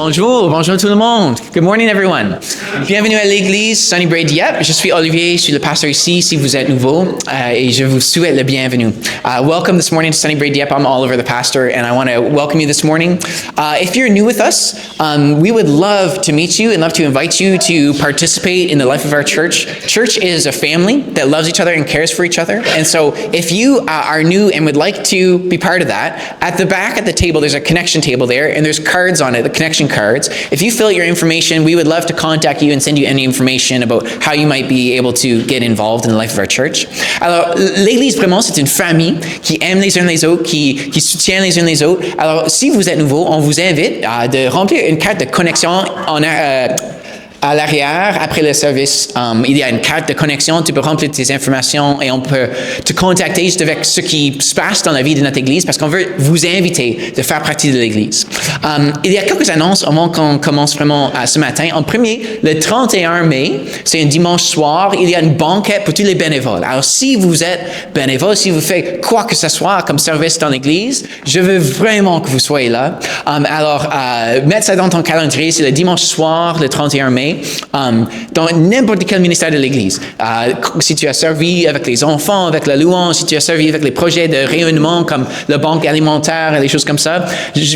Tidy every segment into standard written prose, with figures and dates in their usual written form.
Bonjour tout le monde. Good morning everyone. Bienvenue à l'église Sunnybray Dieppe. Je suis Olivier, je suis le pasteur ici si vous êtes nouveau et je vous souhaite le bienvenue. Welcome this morning to Sunnybray Dieppe. I'm Oliver, the pastor, and I want to welcome you this morning. If you're new with us, we would love to meet you and love to invite you to participate in the life of our church. Church is a family that loves each other and cares for each other. And so if you are new and would like to be part of that, at the back at the table, there's a connection table there, and there's cards on it, the connection cards. If you fill out your information, we would love to contact you and send you any information about how you might be able to get involved in the life of our church. Alors, l'Église, vraiment, c'est une famille qui aime les uns les autres, qui soutient les uns les autres. Alors, si vous êtes nouveau, on vous invite de remplir une carte de connexion à l'arrière, après le service, il y a une carte de connexion, tu peux remplir tes informations et on peut te contacter juste avec ce qui se passe dans la vie de notre Église parce qu'on veut vous inviter de faire partie de l'Église. Il y a quelques annonces avant qu'on commence vraiment ce matin. En premier, le 31 mai, c'est un dimanche soir, il y a une banquette pour tous les bénévoles. Alors, si vous êtes bénévole, si vous faites quoi que ce soit comme service dans l'Église, je veux vraiment que vous soyez là. Alors, mettre ça dans ton calendrier, c'est le dimanche soir, le 31 mai. Dans n'importe quel ministère de l'Église. Si tu as servi avec les enfants, avec la louange, si tu as servi avec les projets de rayonnement comme la banque alimentaire et des choses comme ça,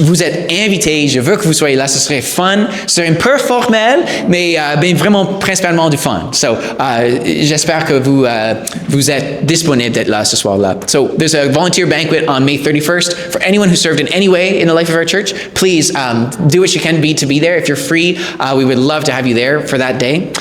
vous êtes invités, je veux que vous soyez là, ce serait fun, ce serait un peu formel, mais vraiment principalement du fun. So, j'espère que vous êtes disponible d'être là ce soir-là. So, there's a volunteer banquet on May 31st for anyone who served in any way in the life of our church. Please do what you can to be there. If you're free, we would love to have you there for that day.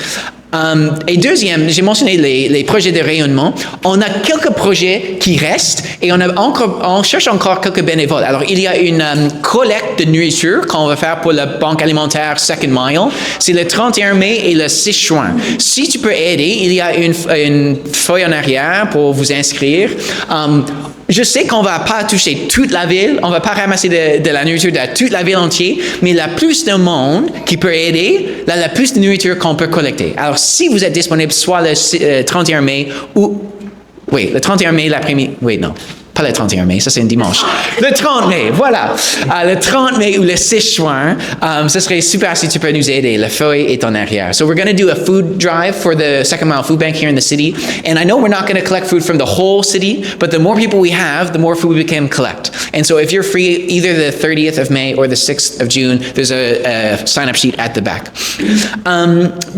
Et deuxième, j'ai mentionné les projets de rayonnement. On a quelques projets qui restent et on cherche encore quelques bénévoles. Alors, il y a une collecte de nourriture qu'on va faire pour la banque alimentaire Second Mile. C'est le 31 mai et le 6 juin. Si tu peux aider, il y a une feuille en arrière pour vous inscrire. Je sais qu'on va pas toucher toute la ville, on va pas ramasser de la nourriture de toute la ville entière, mais la plus de monde qui peut aider, la plus de nourriture qu'on peut collecter. Alors, si vous êtes disponible soit le 31 mai le 31 mai l'après-midi, pas le 31 mai, ça c'est un dimanche. Le 30 mai, voilà. Le 30 mai ou le 6 juin, ce serait super si tu peux nous aider. La feuille est en arrière. So we're going to do a food drive for the Second Mile Food Bank here in the city. And I know we're not going to collect food from the whole city, but the more people we have, the more food we can collect. And so if you're free either the 30th of May or the 6th of June, there's a sign-up sheet at the back.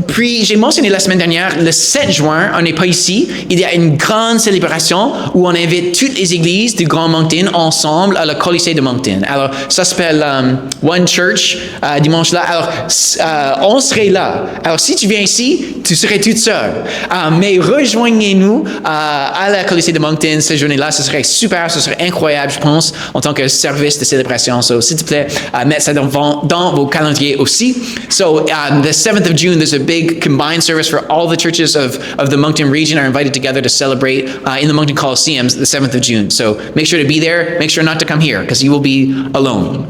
Puis, j'ai mentionné la semaine dernière, le 7 juin, on n'est pas ici, il y a une grande célébration où on invite toutes les églises du Grand Moncton ensemble à la Colisée de Moncton. Alors, ça s'appelle One Church, dimanche là. Alors, on serait là. Alors, si tu viens ici, tu serais toute seule. Mais rejoignez-nous à la Colisée de Moncton cette journée-là. Ce serait super, ce serait incroyable, je pense, en tant que service de célébration. So, s'il te plaît, mettez ça dans vos calendriers aussi. So, the 7th of June, there's a big combined service for all the churches of the Moncton region are invited together to celebrate in the Moncton Coliseum the 7th of June. So make sure to be there. Make sure not to come here because you will be alone.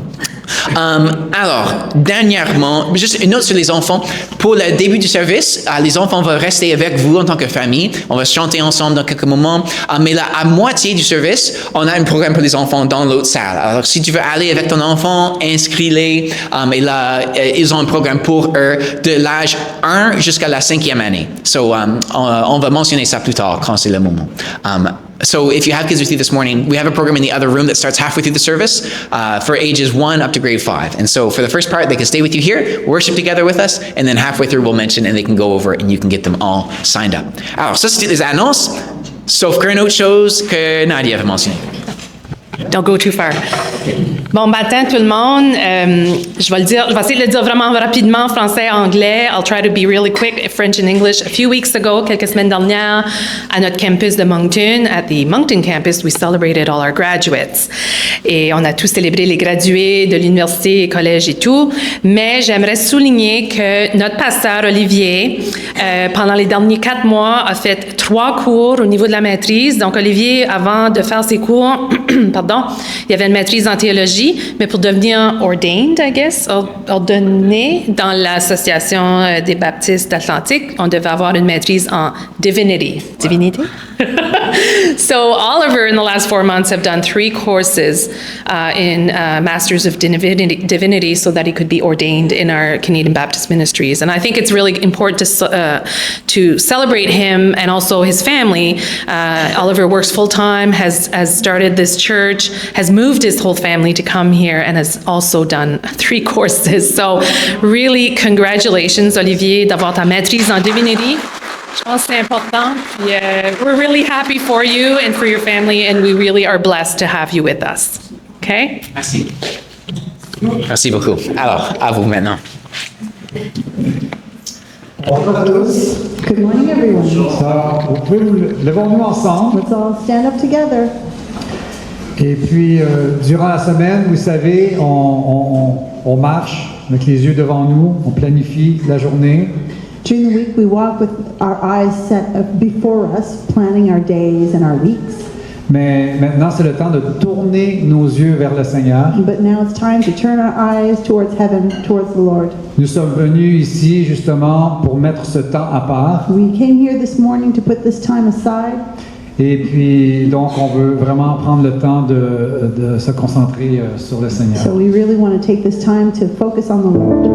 Alors, dernièrement, juste une note sur les enfants. Pour le début du service, les enfants vont rester avec vous en tant que famille. On va chanter ensemble dans quelques moments. Mais là, à moitié du service, on a un programme pour les enfants dans l'autre salle. Alors, si tu veux aller avec ton enfant, inscris-les. Et là, ils ont un programme pour eux de l'âge 1 jusqu'à la 5e année. So, on va mentionner ça plus tard quand c'est le moment. So if you have kids with you this morning, we have a program in the other room that starts halfway through the service for ages 1 up to grade 5. And so for the first part, they can stay with you here, worship together with us, and then halfway through we'll mention and they can go over and you can get them all signed up. Alors, ça c'était les annonces, sauf qu'une autre chose que Nadia avait mentionné. Don't go too far. Bon matin tout le monde. Je vais essayer de le dire vraiment rapidement, français, anglais. I'll try to be really quick, French and English. A few weeks ago, quelques semaines dernières, à notre campus de Moncton, at the Moncton campus, we celebrated all our graduates. Et on a tous célébré les gradués de l'université, collège et tout. Mais j'aimerais souligner que notre pasteur, Olivier, pendant les derniers 4 mois, a fait 3 cours au niveau de la maîtrise. Donc, Olivier, avant de faire ses cours, il y avait une maîtrise en théologie. théologie, mais pour devenir ordained, I guess, ordonné dans l'Association des Baptistes d'Atlantique, on devait avoir une maîtrise en divinity. Divinity? So Oliver, in the last 4 months, have done 3 courses in Masters of Divinity so that he could be ordained in our Canadian Baptist ministries. And I think it's really important to celebrate him and also his family. Oliver works full-time, has started this church, has moved his whole family to come here, and has also done 3 courses. So really, congratulations, Olivier, d'avoir ta maîtrise en divinity. Je pense que c'est important. Puis, we're really happy for you and for your family, and we really are blessed to have you with us. Okay? Merci. Merci beaucoup. Alors, à vous maintenant. Bonjour à tous. Good morning, everyone. Ça, vous pouvez levons-nous ensemble. Let's all stand up together. Et puis, durant la semaine, vous savez, on marche avec les yeux devant nous, on planifie la journée. During the week, we walk with our eyes set up before us, planning our days and our weeks. Mais maintenant, c'est le temps de tourner nos yeux vers le Seigneur. But now it's time to turn our eyes towards heaven, towards the Lord. Nous sommes venus ici justement pour mettre ce temps à part. We came here this morning to put this time aside. Et puis, donc, on veut vraiment prendre le temps de se concentrer sur le Seigneur. So we really want to take this time to focus on the Lord.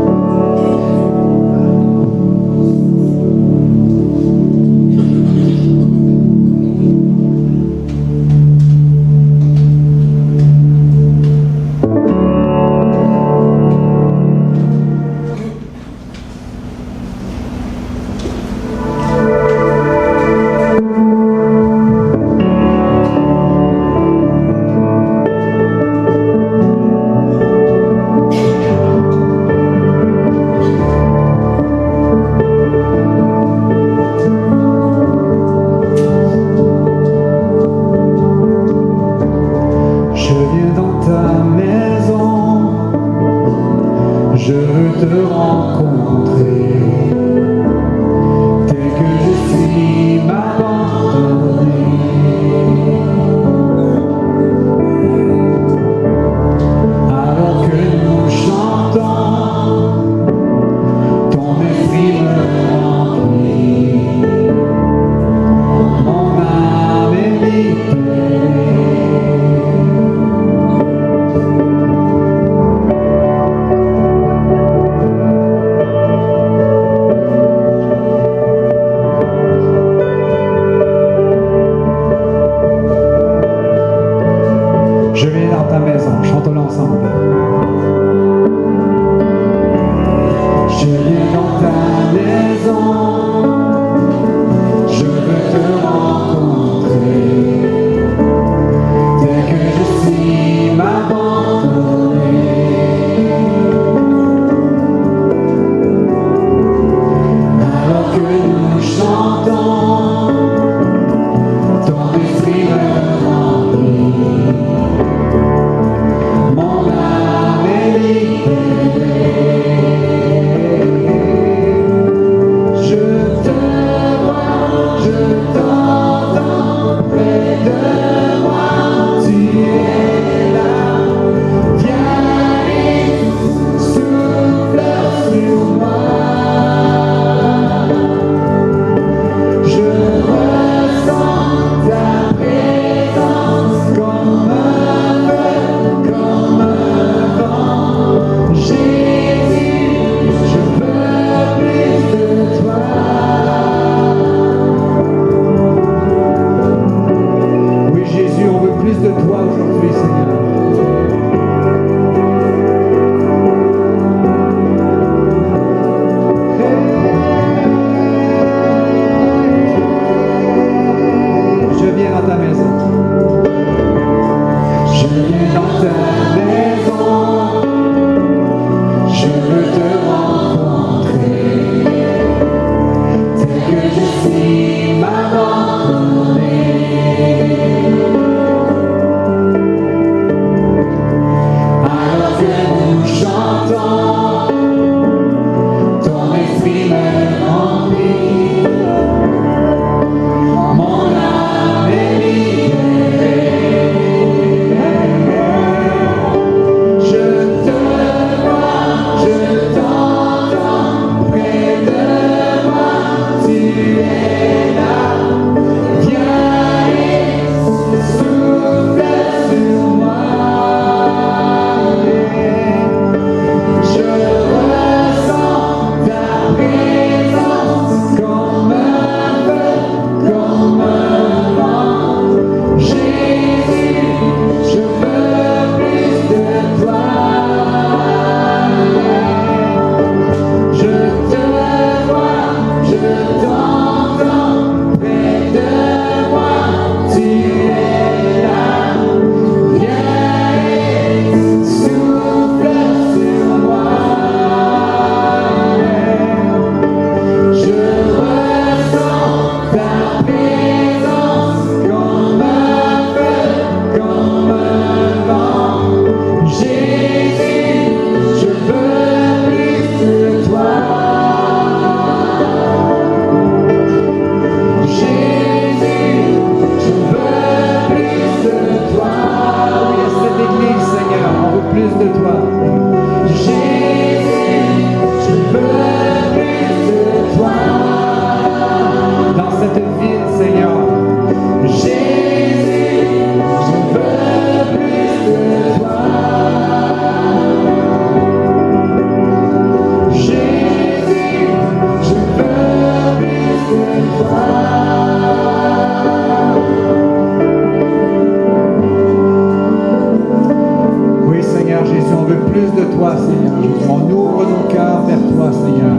toi, Seigneur Jésus. On ouvre nos cœurs vers toi, Seigneur,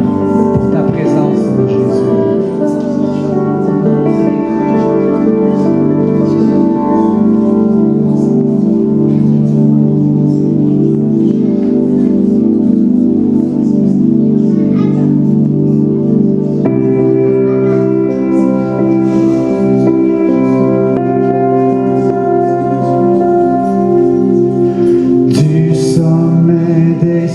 pour ta présence, Seigneur Jésus. Du sommet des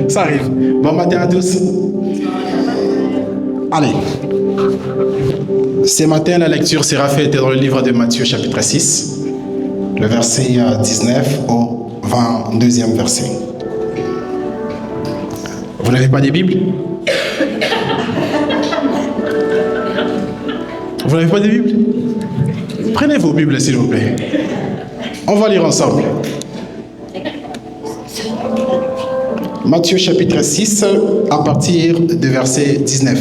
Ça arrive. Bon matin à tous. Allez. Ce matin, la lecture sera faite dans le livre de Matthieu, chapitre 6, le verset 19 au 22e verset. Vous n'avez pas de Bible? Vous n'avez pas de Bible? Prenez vos Bibles, s'il vous plaît. On va lire ensemble. Matthieu chapitre 6, à partir du verset 19.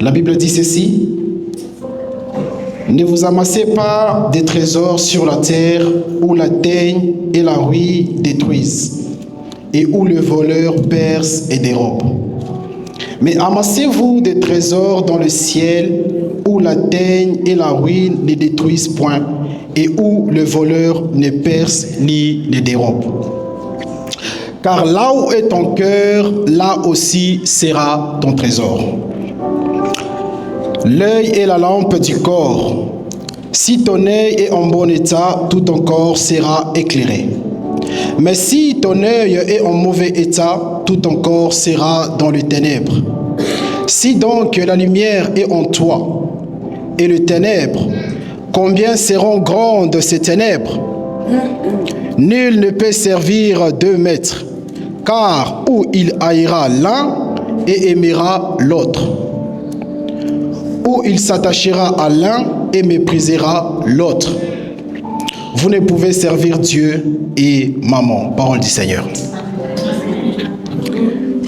La Bible dit ceci: ne vous amassez pas des trésors sur la terre où la teigne et la rouille détruisent, et où le voleur perce et dérobe. Mais amassez-vous des trésors dans le ciel où la teigne et la rouille ne détruisent point, et où le voleur ne perce ni ne dérobe. Car là où est ton cœur, là aussi sera ton trésor. L'œil est la lampe du corps. Si ton œil est en bon état, tout ton corps sera éclairé. Mais si ton œil est en mauvais état, tout ton corps sera dans les ténèbres. Si donc la lumière est en toi et les ténèbres, combien seront grandes ces ténèbres? Nul ne peut servir deux maîtres, car ou il haïra l'un et aimera l'autre, ou il s'attachera à l'un et méprisera l'autre. Vous ne pouvez servir Dieu et Maman. Parole du Seigneur.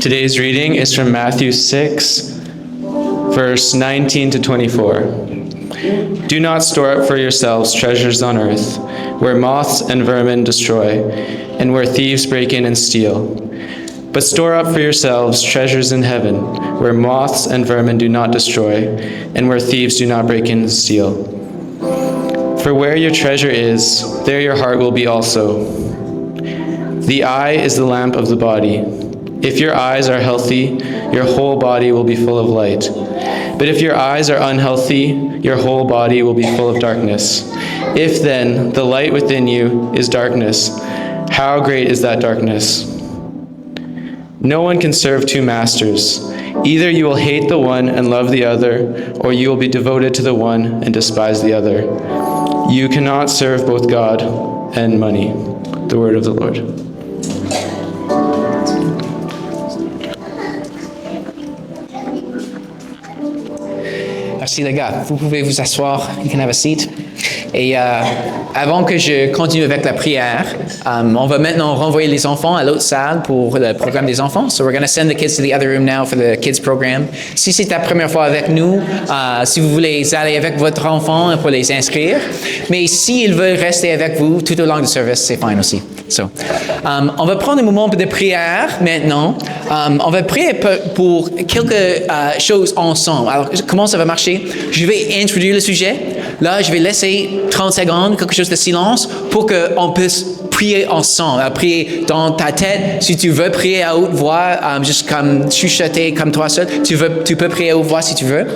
Today's reading is from Matthew 6, verse 19 to 24. Do not store up for yourselves treasures on earth, where moths and vermin destroy, and where thieves break in and steal. But store up for yourselves treasures in heaven, where moths and vermin do not destroy, and where thieves do not break in and steal. For where your treasure is, there your heart will be also. The eye is the lamp of the body. If your eyes are healthy, your whole body will be full of light. But if your eyes are unhealthy, your whole body will be full of darkness. If then the light within you is darkness, how great is that darkness? No one can serve two masters. Either you will hate the one and love the other, or you will be devoted to the one and despise the other. You cannot serve both God and money. The word of the Lord. Merci les gars. Vous pouvez vous asseoir. You can have a seat. Et avant que je continue avec la prière, on va maintenant renvoyer les enfants à l'autre salle pour le programme des enfants. So we're going to send the kids to the other room now for the kids program. Si c'est ta première fois avec nous, si vous voulez aller avec votre enfant pour les inscrire, mais s'ils veulent rester avec vous tout au long du service, c'est fine aussi. So, on va prendre un moment de prière maintenant. On va prier pour quelques choses ensemble. Alors, comment ça va marcher? Je vais introduire le sujet. Là, je vais laisser 30 secondes, quelque chose de silence, pour qu'on puisse prier ensemble. Prier dans ta tête. Si tu veux prier à haute voix, juste comme chuchoter comme toi seul, tu peux prier à haute voix si tu veux.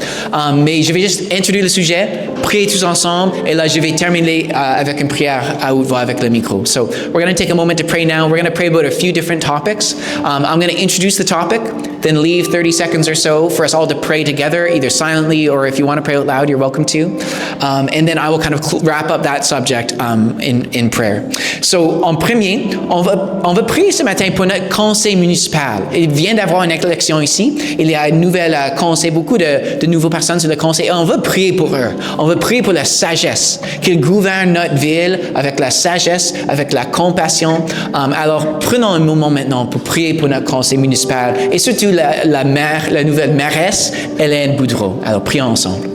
Mais je vais juste introduire le sujet, prier tous ensemble, et là, je vais terminer avec une prière à haute voix avec le micro. So, we're going to take a moment to pray now. We're going to pray about a few different topics. I'm going to introduce the topic. then leave 30 seconds or so for us all to pray together, either silently or if you want to pray out loud, you're welcome to. And then I will kind of wrap up that subject in prayer. So, en premier, on va prier ce matin pour notre conseil municipal. Il vient d'avoir une élection ici. Il y a une nouvelle conseil, beaucoup de nouvelles personnes sur le conseil. Et on va prier pour eux. On va prier pour la sagesse, qu'ils gouvernent notre ville avec la sagesse, avec la compassion. Alors, prenons un moment maintenant pour prier pour notre conseil municipal et surtout la nouvelle mairesse, Hélène Boudreau. Alors, prions ensemble.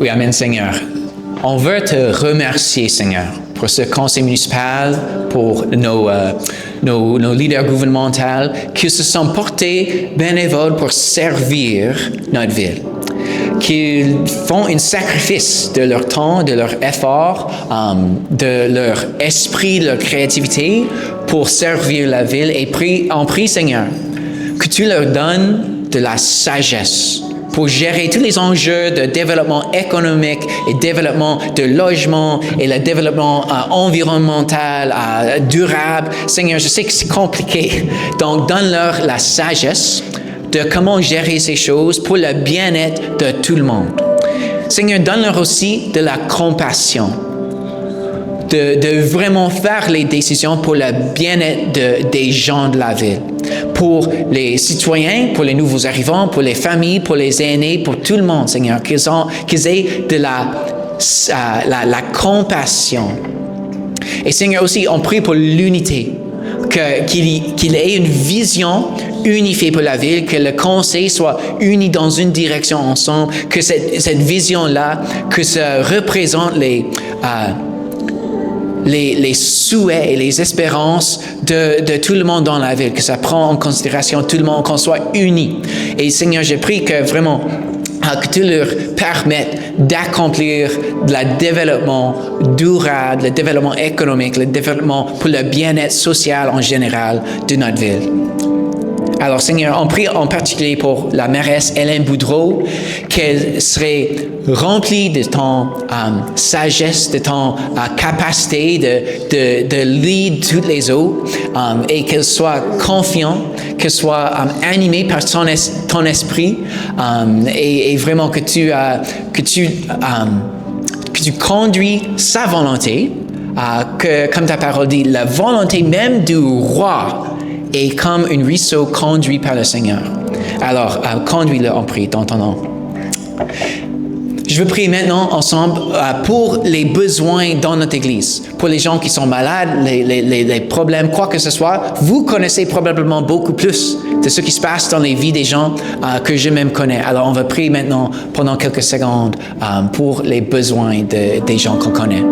Oui, amen, Seigneur. On veut te remercier, Seigneur, pour ce conseil municipal, pour nos leaders gouvernementaux qui se sont portés bénévoles pour servir notre ville, qu'ils font un sacrifice de leur temps, de leur effort, de leur esprit, de leur créativité pour servir la ville. Et on prie, Seigneur, que tu leur donnes de la sagesse pour gérer tous les enjeux de développement économique et développement de logement et le développement environnemental durable. Seigneur, je sais que c'est compliqué, donc donne-leur la sagesse de comment gérer ces choses pour le bien-être de tout le monde. Seigneur, donne-leur aussi de la compassion, de vraiment faire les décisions pour le bien-être des gens de la ville, pour les citoyens, pour les nouveaux arrivants, pour les familles, pour les aînés, pour tout le monde, Seigneur, qu'ils aient de la compassion. Et Seigneur aussi, on prie pour l'unité, qu'il ait une vision unifiée pour la ville, que le conseil soit uni dans une direction ensemble, que cette vision-là, que ça représente les souhaits et les espérances de tout le monde dans la ville, que ça prend en considération tout le monde, qu'on soit unis. Et Seigneur, je prie que vraiment, que tu leur permettes d'accomplir le développement durable, le développement économique, le développement pour le bien-être social en général de notre ville. Alors Seigneur, on prie en particulier pour la mairesse Hélène Boudreau, qu'elle serait remplie de ton sagesse, de ton capacité de lead toutes les autres et qu'elle soit confiante, qu'elle soit animée par ton esprit et vraiment que tu conduis sa volonté, que comme ta parole dit, la volonté même du roi est comme un ruisseau conduit par le Seigneur. Alors, conduis-le, on prie, dans ton nom. Je veux prier maintenant ensemble pour les besoins dans notre Église, pour les gens qui sont malades, les problèmes, quoi que ce soit. Vous connaissez probablement beaucoup plus de ce qui se passe dans les vies des gens que je même connais. Alors, on va prier maintenant pendant quelques secondes pour les besoins des gens qu'on connaît.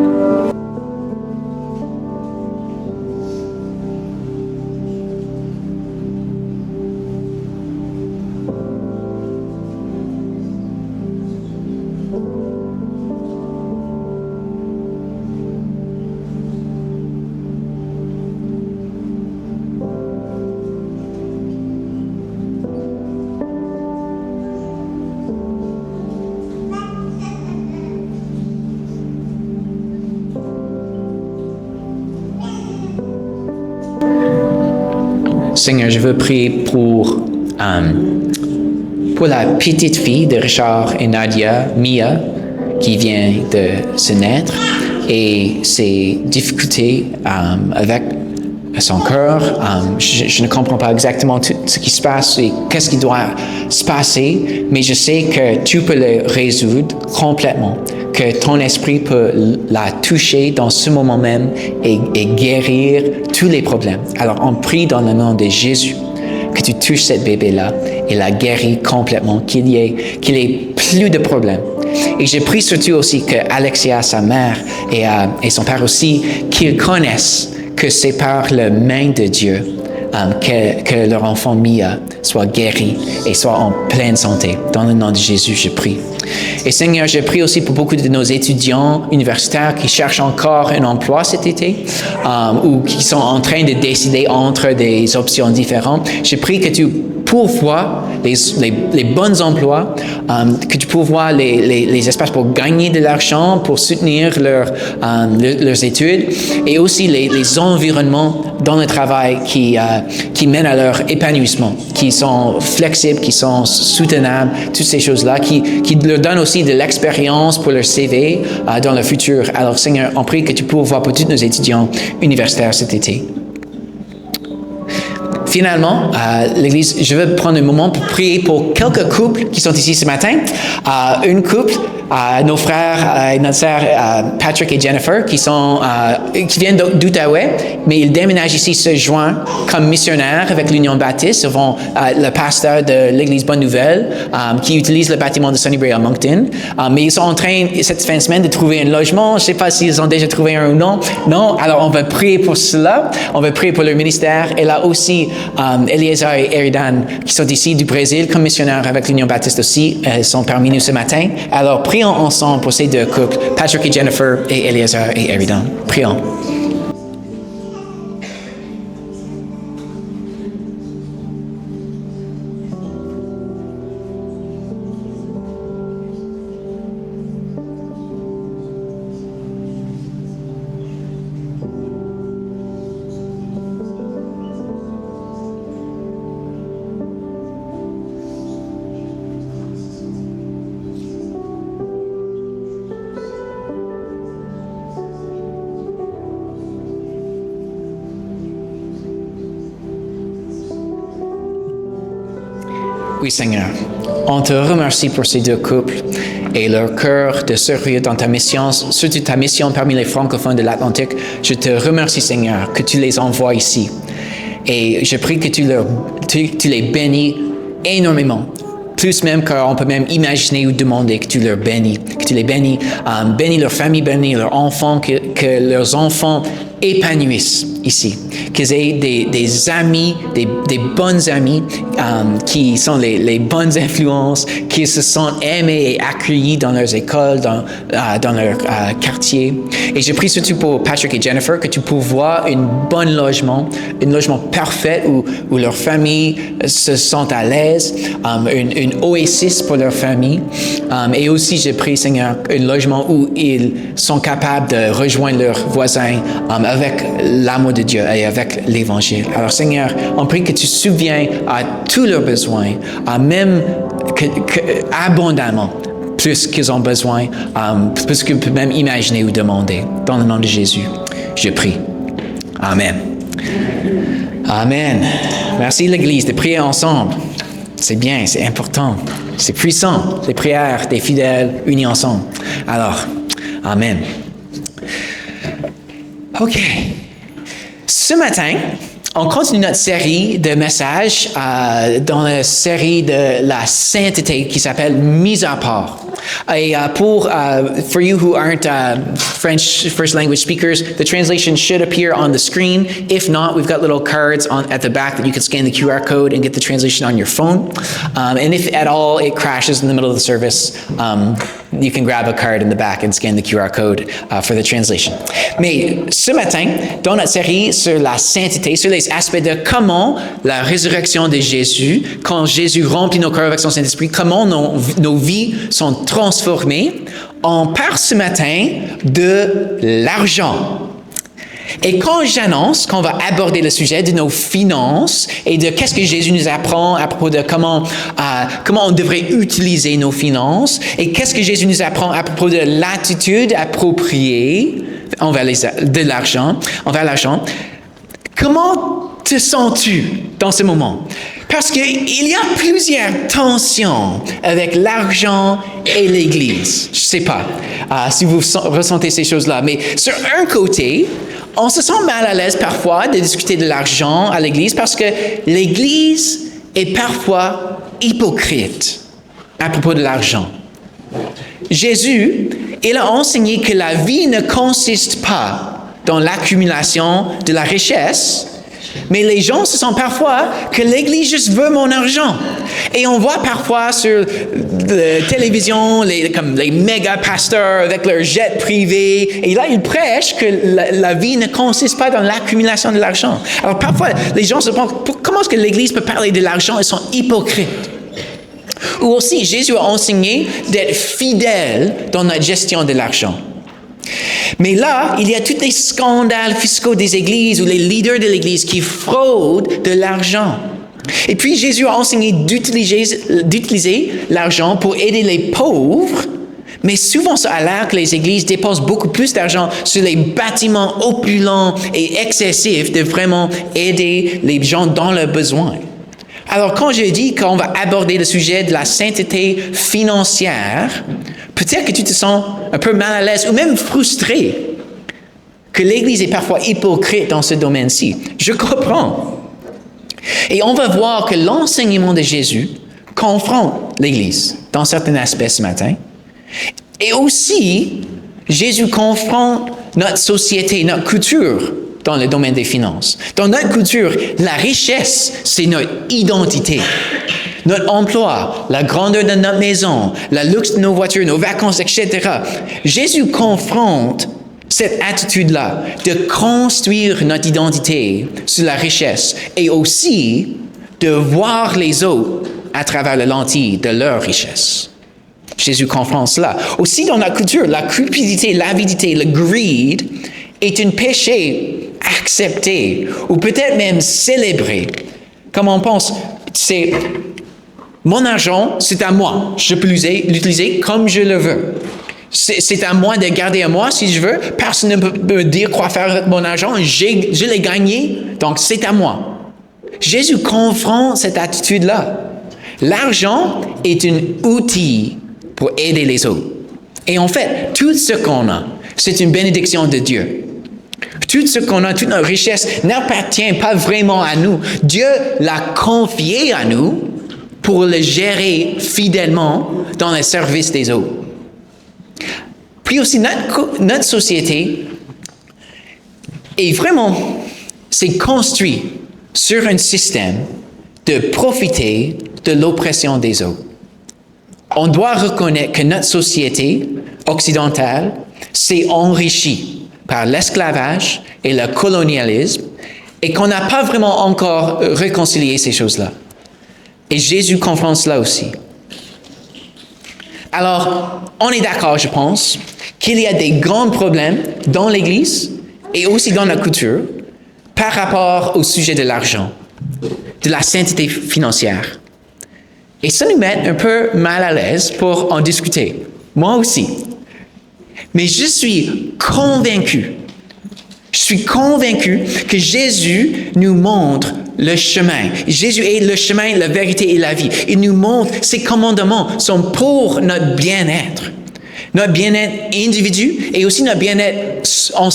Seigneur, je veux prier pour la petite fille de Richard et Nadia, Mia, qui vient de se naître et ses difficultés avec son cœur. Je ne comprends pas exactement tout ce qui se passe et qu'est-ce qui doit se passer, mais je sais que tu peux le résoudre complètement, que ton esprit peut la toucher dans ce moment même et guérir tous les problèmes. Alors, on prie dans le nom de Jésus que tu touches cette bébé-là et la guéris complètement, qu'il ait plus de problèmes. Et je prie surtout aussi que Alexia, sa mère, et son père aussi, qu'ils connaissent que c'est par la main de Dieu que leur enfant Mia soit guérie et soit en pleine santé. Dans le nom de Jésus, je prie. Et Seigneur, je prie aussi pour beaucoup de nos étudiants universitaires qui cherchent encore un emploi cet été ou qui sont en train de décider entre des options différentes. Je prie que tu pourvois les bons emplois, que tu pourvois les espaces pour gagner de l'argent, pour soutenir leurs études et aussi les environnements dans le travail qui mènent à leur épanouissement, qui sont flexibles, qui sont soutenables, toutes ces choses-là, qui leur donnent aussi de l'expérience pour leur CV dans le futur. Alors Seigneur, on prie que tu pourvois pour tous nos étudiants universitaires cet été. Finalement, l'Église, je veux prendre un moment pour prier pour quelques couples qui sont ici ce matin. Une couple, nos frères et notre sœur Patrick et Jennifer, qui viennent d'Outaouais, mais ils déménagent ici ce juin comme missionnaires avec l'Union Baptiste. Ils vont le pasteur de l'Église Bonne Nouvelle, qui utilise le bâtiment de Sunnybray à Moncton. Mais ils sont en train, cette fin de semaine, de trouver un logement. Je ne sais pas s'ils ont déjà trouvé un ou non. Non, alors on va prier pour cela. On va prier pour leur ministère. Et là aussi, Eliezer et Eridan, qui sont ici du Brésil comme missionnaires avec l'Union Baptiste aussi, sont parmi nous ce matin. Alors, prions ensemble pour ces deux couples, Patrick et Jennifer et Eliezer et Eridan. Prions. Oui, Seigneur, on te remercie pour ces deux couples et leur cœur de sérieux dans ta mission, surtout ta mission parmi les francophones de l'Atlantique. Je te remercie, Seigneur, que tu les envoies ici. Et je prie que tu les bénis énormément. Plus même qu'on peut même imaginer ou demander que tu leur bénis, que tu les bénis, bénis leur famille, bénis leurs enfants, que leurs enfants épanouissent ici, qu'ils aient des amis, des bonnes amis qui sont les bonnes influences, qui se sentent aimés et accueillis dans leurs écoles, dans leur quartier. Et je prie surtout pour Patrick et Jennifer que tu pourvoies un logement parfait où leur famille se sent à l'aise, une oasis pour leur famille. Et aussi, je prie, Seigneur, un logement où ils sont capables de rejoindre leurs voisins avec l'amour de Dieu et avec l'Évangile. Alors, Seigneur, on prie que tu subviens à tous leurs besoins, même abondamment, plus qu'ils ont besoin, plus qu'ils peuvent même imaginer ou demander. Dans le nom de Jésus, je prie. Amen. Amen. Merci l'Église de prier ensemble. C'est bien, c'est important, c'est puissant, les prières des fidèles unis ensemble. Alors, Amen. OK. Ce matin, on continue notre série de messages dans la série de la sainteté qui s'appelle Mise à part. Et for you who aren't French first language speakers, the translation should appear on the screen. If not, we've got little cards at the back that you can scan the QR code and get the translation on your phone. And if at all it crashes in the middle of the service, you can grab a card in the back and scan the QR code for the translation. Mais ce matin, dans notre série sur la sainteté, sur les aspects de comment la résurrection de Jésus, quand Jésus remplit nos cœurs avec son Saint-Esprit, comment nos vies sont transformées, on parle ce matin de l'argent. Et quand j'annonce qu'on va aborder le sujet de nos finances et de qu'est-ce que Jésus nous apprend à propos de comment on devrait utiliser nos finances et qu'est-ce que Jésus nous apprend à propos de l'attitude appropriée envers l'argent, comment te sens-tu dans ce moment? Parce qu'il y a plusieurs tensions avec l'argent et l'Église. Je ne sais pas si vous ressentez ces choses-là, mais sur un côté, on se sent mal à l'aise parfois de discuter de l'argent à l'Église parce que l'Église est parfois hypocrite à propos de l'argent. Jésus, il a enseigné que la vie ne consiste pas dans l'accumulation de la richesse, Mais les gens se sentent parfois que l'Église juste veut mon argent. Et on voit parfois sur la télévision comme les méga pasteurs avec leur jet privé. Et là, ils prêchent que la vie ne consiste pas dans l'accumulation de l'argent. Alors parfois, les gens se demandent comment est-ce que l'Église peut parler de l'argent? Ils sont hypocrites. Ou aussi, Jésus a enseigné d'être fidèle dans notre gestion de l'argent. Mais là, il y a tous les scandales fiscaux des églises ou les leaders de l'église qui fraudent de l'argent. Et puis, Jésus a enseigné d'utiliser l'argent pour aider les pauvres, mais souvent, ça a l'air que les églises dépensent beaucoup plus d'argent sur les bâtiments opulents et excessifs de vraiment aider les gens dans leurs besoins. Alors, quand je dis qu'on va aborder le sujet de la sainteté financière, peut-être que tu te sens un peu mal à l'aise ou même frustré que l'Église est parfois hypocrite dans ce domaine-ci. Je comprends. Et on va voir que l'enseignement de Jésus confronte l'Église dans certains aspects ce matin. Et aussi, Jésus confronte notre société, notre culture dans le domaine des finances. Dans notre culture, la richesse, c'est notre identité. Notre emploi, la grandeur de notre maison, le luxe de nos voitures, nos vacances, etc. Jésus confronte cette attitude-là de construire notre identité sur la richesse et aussi de voir les autres à travers la lentille de leur richesse. Jésus confronte cela. Aussi dans notre culture, la cupidité, l'avidité, le greed est un péché accepté ou peut-être même célébré. Comme on pense, c'est mon argent, c'est à moi. Je peux l'utiliser comme je le veux. C'est à moi de garder à moi si je veux. Personne ne peut me dire quoi faire avec mon argent. Je l'ai gagné, donc c'est à moi. Jésus confronte cette attitude-là. L'argent est un outil pour aider les autres. Et en fait, tout ce qu'on a, c'est une bénédiction de Dieu. Tout ce qu'on a, toute notre richesse n'appartient pas vraiment à nous. Dieu l'a confié à nous pour le gérer fidèlement dans le service des autres. Puis aussi, notre société est vraiment, c'est construit sur un système de profiter de l'oppression des autres. On doit reconnaître que notre société occidentale s'est enrichie par l'esclavage et le colonialisme et qu'on n'a pas vraiment encore réconcilié ces choses-là. Et Jésus confronte cela aussi. Alors, on est d'accord, je pense, qu'il y a des grands problèmes dans l'Église et aussi dans la culture par rapport au sujet de l'argent, de la sainteté financière. Et ça nous met un peu mal à l'aise pour en discuter. Moi aussi. Mais je suis convaincu que Jésus nous montre le chemin. Jésus est le chemin, la vérité et la vie. Il nous montre ses commandements sont pour notre bien-être. Notre bien-être individu et aussi notre bien-être en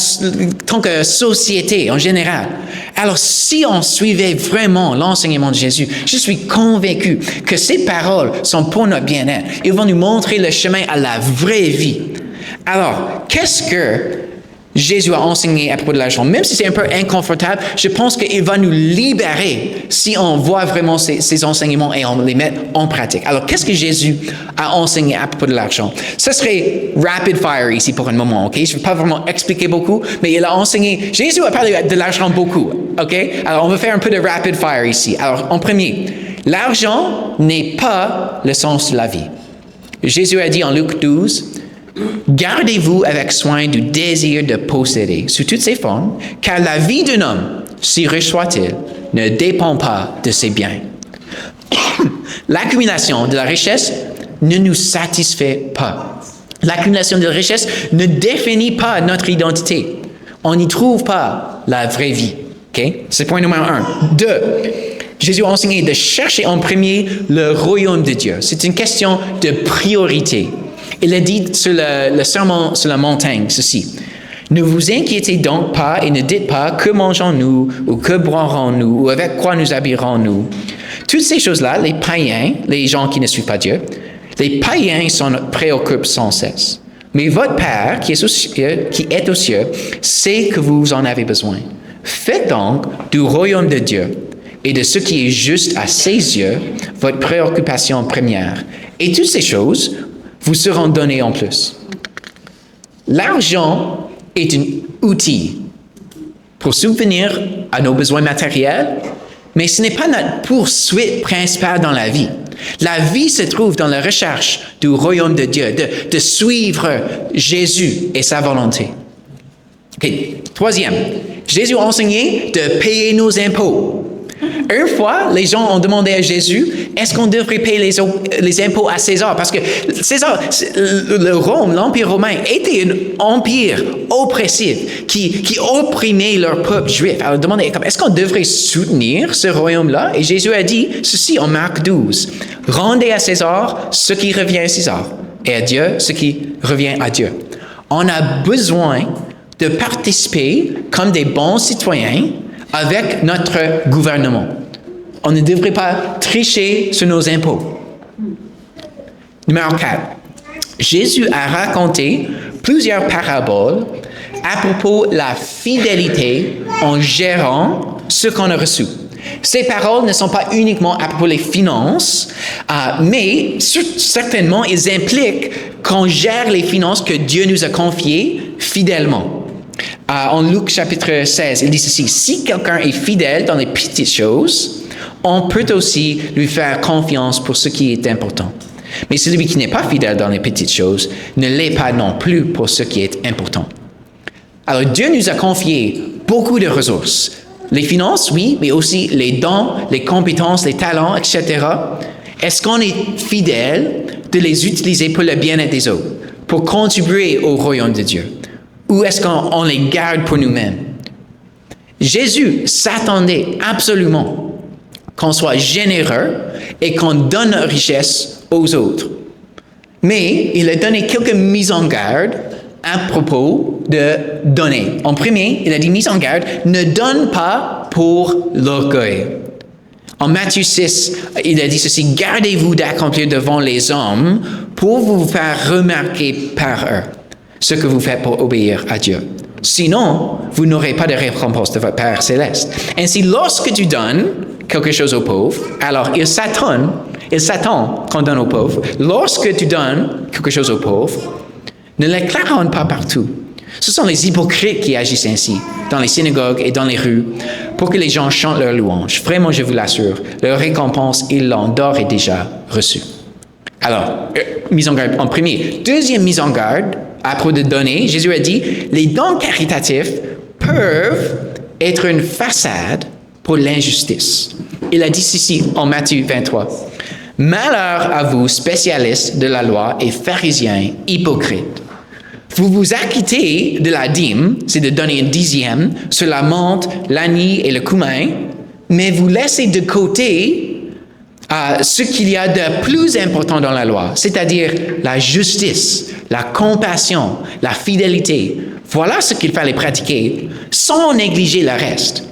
tant que société en général. Alors, si on suivait vraiment l'enseignement de Jésus, je suis convaincu que ces paroles sont pour notre bien-être. Ils vont nous montrer le chemin à la vraie vie. Alors, qu'est-ce que Jésus a enseigné à propos de l'argent? Même si c'est un peu inconfortable, je pense qu'il va nous libérer si on voit vraiment ces enseignements et on les met en pratique. Alors, qu'est-ce que Jésus a enseigné à propos de l'argent? Ce serait rapid fire ici pour un moment, ok? Je ne vais pas vraiment expliquer beaucoup, mais il a enseigné, Jésus a parlé de l'argent beaucoup, ok? Alors, on va faire un peu de rapid fire ici. Alors, en premier, l'argent n'est pas le sens de la vie. Jésus a dit en Luc 12, gardez-vous avec soin du désir de posséder sous toutes ses formes, car la vie d'un homme, si riche soit-il, ne dépend pas de ses biens. L'accumulation de la richesse ne nous satisfait pas. L'accumulation de la richesse ne définit pas notre identité. On n'y trouve pas la vraie vie. Okay? C'est point numéro 1. 2. Jésus a enseigné de chercher en premier le royaume de Dieu. C'est une question de priorité. Il a dit sur le sermon sur la montagne ceci. Ne vous inquiétez donc pas et ne dites pas que mangeons-nous ou que boirons-nous ou avec quoi nous habillerons-nous. Toutes ces choses-là, les païens, les gens qui ne suivent pas Dieu, les païens s'en préoccupent sans cesse. Mais votre Père qui est aux cieux sait que vous en avez besoin. Faites donc du royaume de Dieu et de ce qui est juste à ses yeux votre préoccupation première. Et toutes ces choses vous seront données en plus. L'argent est un outil pour subvenir à nos besoins matériels, mais ce n'est pas notre poursuite principale dans la vie. La vie se trouve dans la recherche du royaume de Dieu, de suivre Jésus et sa volonté. Okay. Troisième, Jésus a enseigné de payer nos impôts. Une fois, les gens ont demandé à Jésus, est-ce qu'on devrait payer les impôts à César? Parce que César, l'Empire romain était un empire oppressif qui opprimait leur peuple juif. Alors, ils demandaient, est-ce qu'on devrait soutenir ce royaume-là? Et Jésus a dit ceci en Marc 12. Rendez à César ce qui revient à César et à Dieu ce qui revient à Dieu. On a besoin de participer comme des bons citoyens avec notre gouvernement. On ne devrait pas tricher sur nos impôts. Numéro 4. Jésus a raconté plusieurs paraboles à propos de la fidélité en gérant ce qu'on a reçu. Ces paroles ne sont pas uniquement à propos des finances, mais certainement, ils impliquent qu'on gère les finances que Dieu nous a confiées fidèlement. En Luc chapitre 16, il dit ceci, « Si quelqu'un est fidèle dans les petites choses, on peut aussi lui faire confiance pour ce qui est important. Mais celui qui n'est pas fidèle dans les petites choses ne l'est pas non plus pour ce qui est important. » Alors Dieu nous a confié beaucoup de ressources. Les finances, oui, mais aussi les dons, les compétences, les talents, etc. Est-ce qu'on est fidèle de les utiliser pour le bien-être des autres, pour contribuer au royaume de Dieu? Ou est-ce qu'on les garde pour nous-mêmes? Jésus s'attendait absolument qu'on soit généreux et qu'on donne richesse aux autres. Mais il a donné quelques mises en garde à propos de donner. En premier, il a dit mise en garde, ne donne pas pour l'orgueil. En Matthieu 6, il a dit ceci, gardez-vous d'accomplir devant les hommes pour vous faire remarquer par eux ce que vous faites pour obéir à Dieu. Sinon, vous n'aurez pas de récompense de votre Père céleste. Ainsi, lorsque tu donnes quelque chose aux pauvres, alors il s'attend qu'on donne aux pauvres. Lorsque tu donnes quelque chose aux pauvres, ne les claironne pas partout. Ce sont les hypocrites qui agissent ainsi, dans les synagogues et dans les rues, pour que les gens chantent leurs louanges. Vraiment, je vous l'assure, leur récompense, ils l'ont d'ores et déjà reçue. Alors, mise en garde en premier. Deuxième mise en garde, à propos de donner, Jésus a dit, les dons caritatifs peuvent être une façade pour l'injustice. Il a dit ceci en Matthieu 23. Malheur à vous, spécialistes de la loi et pharisiens hypocrites. Vous vous acquittez de la dîme, c'est de donner un dixième, sur la menthe, l'agneau et le cumin, mais vous laissez de côté ce qu'il y a de plus important dans la loi, c'est-à-dire la justice, la compassion, la fidélité. Voilà ce qu'il fallait pratiquer sans négliger le reste.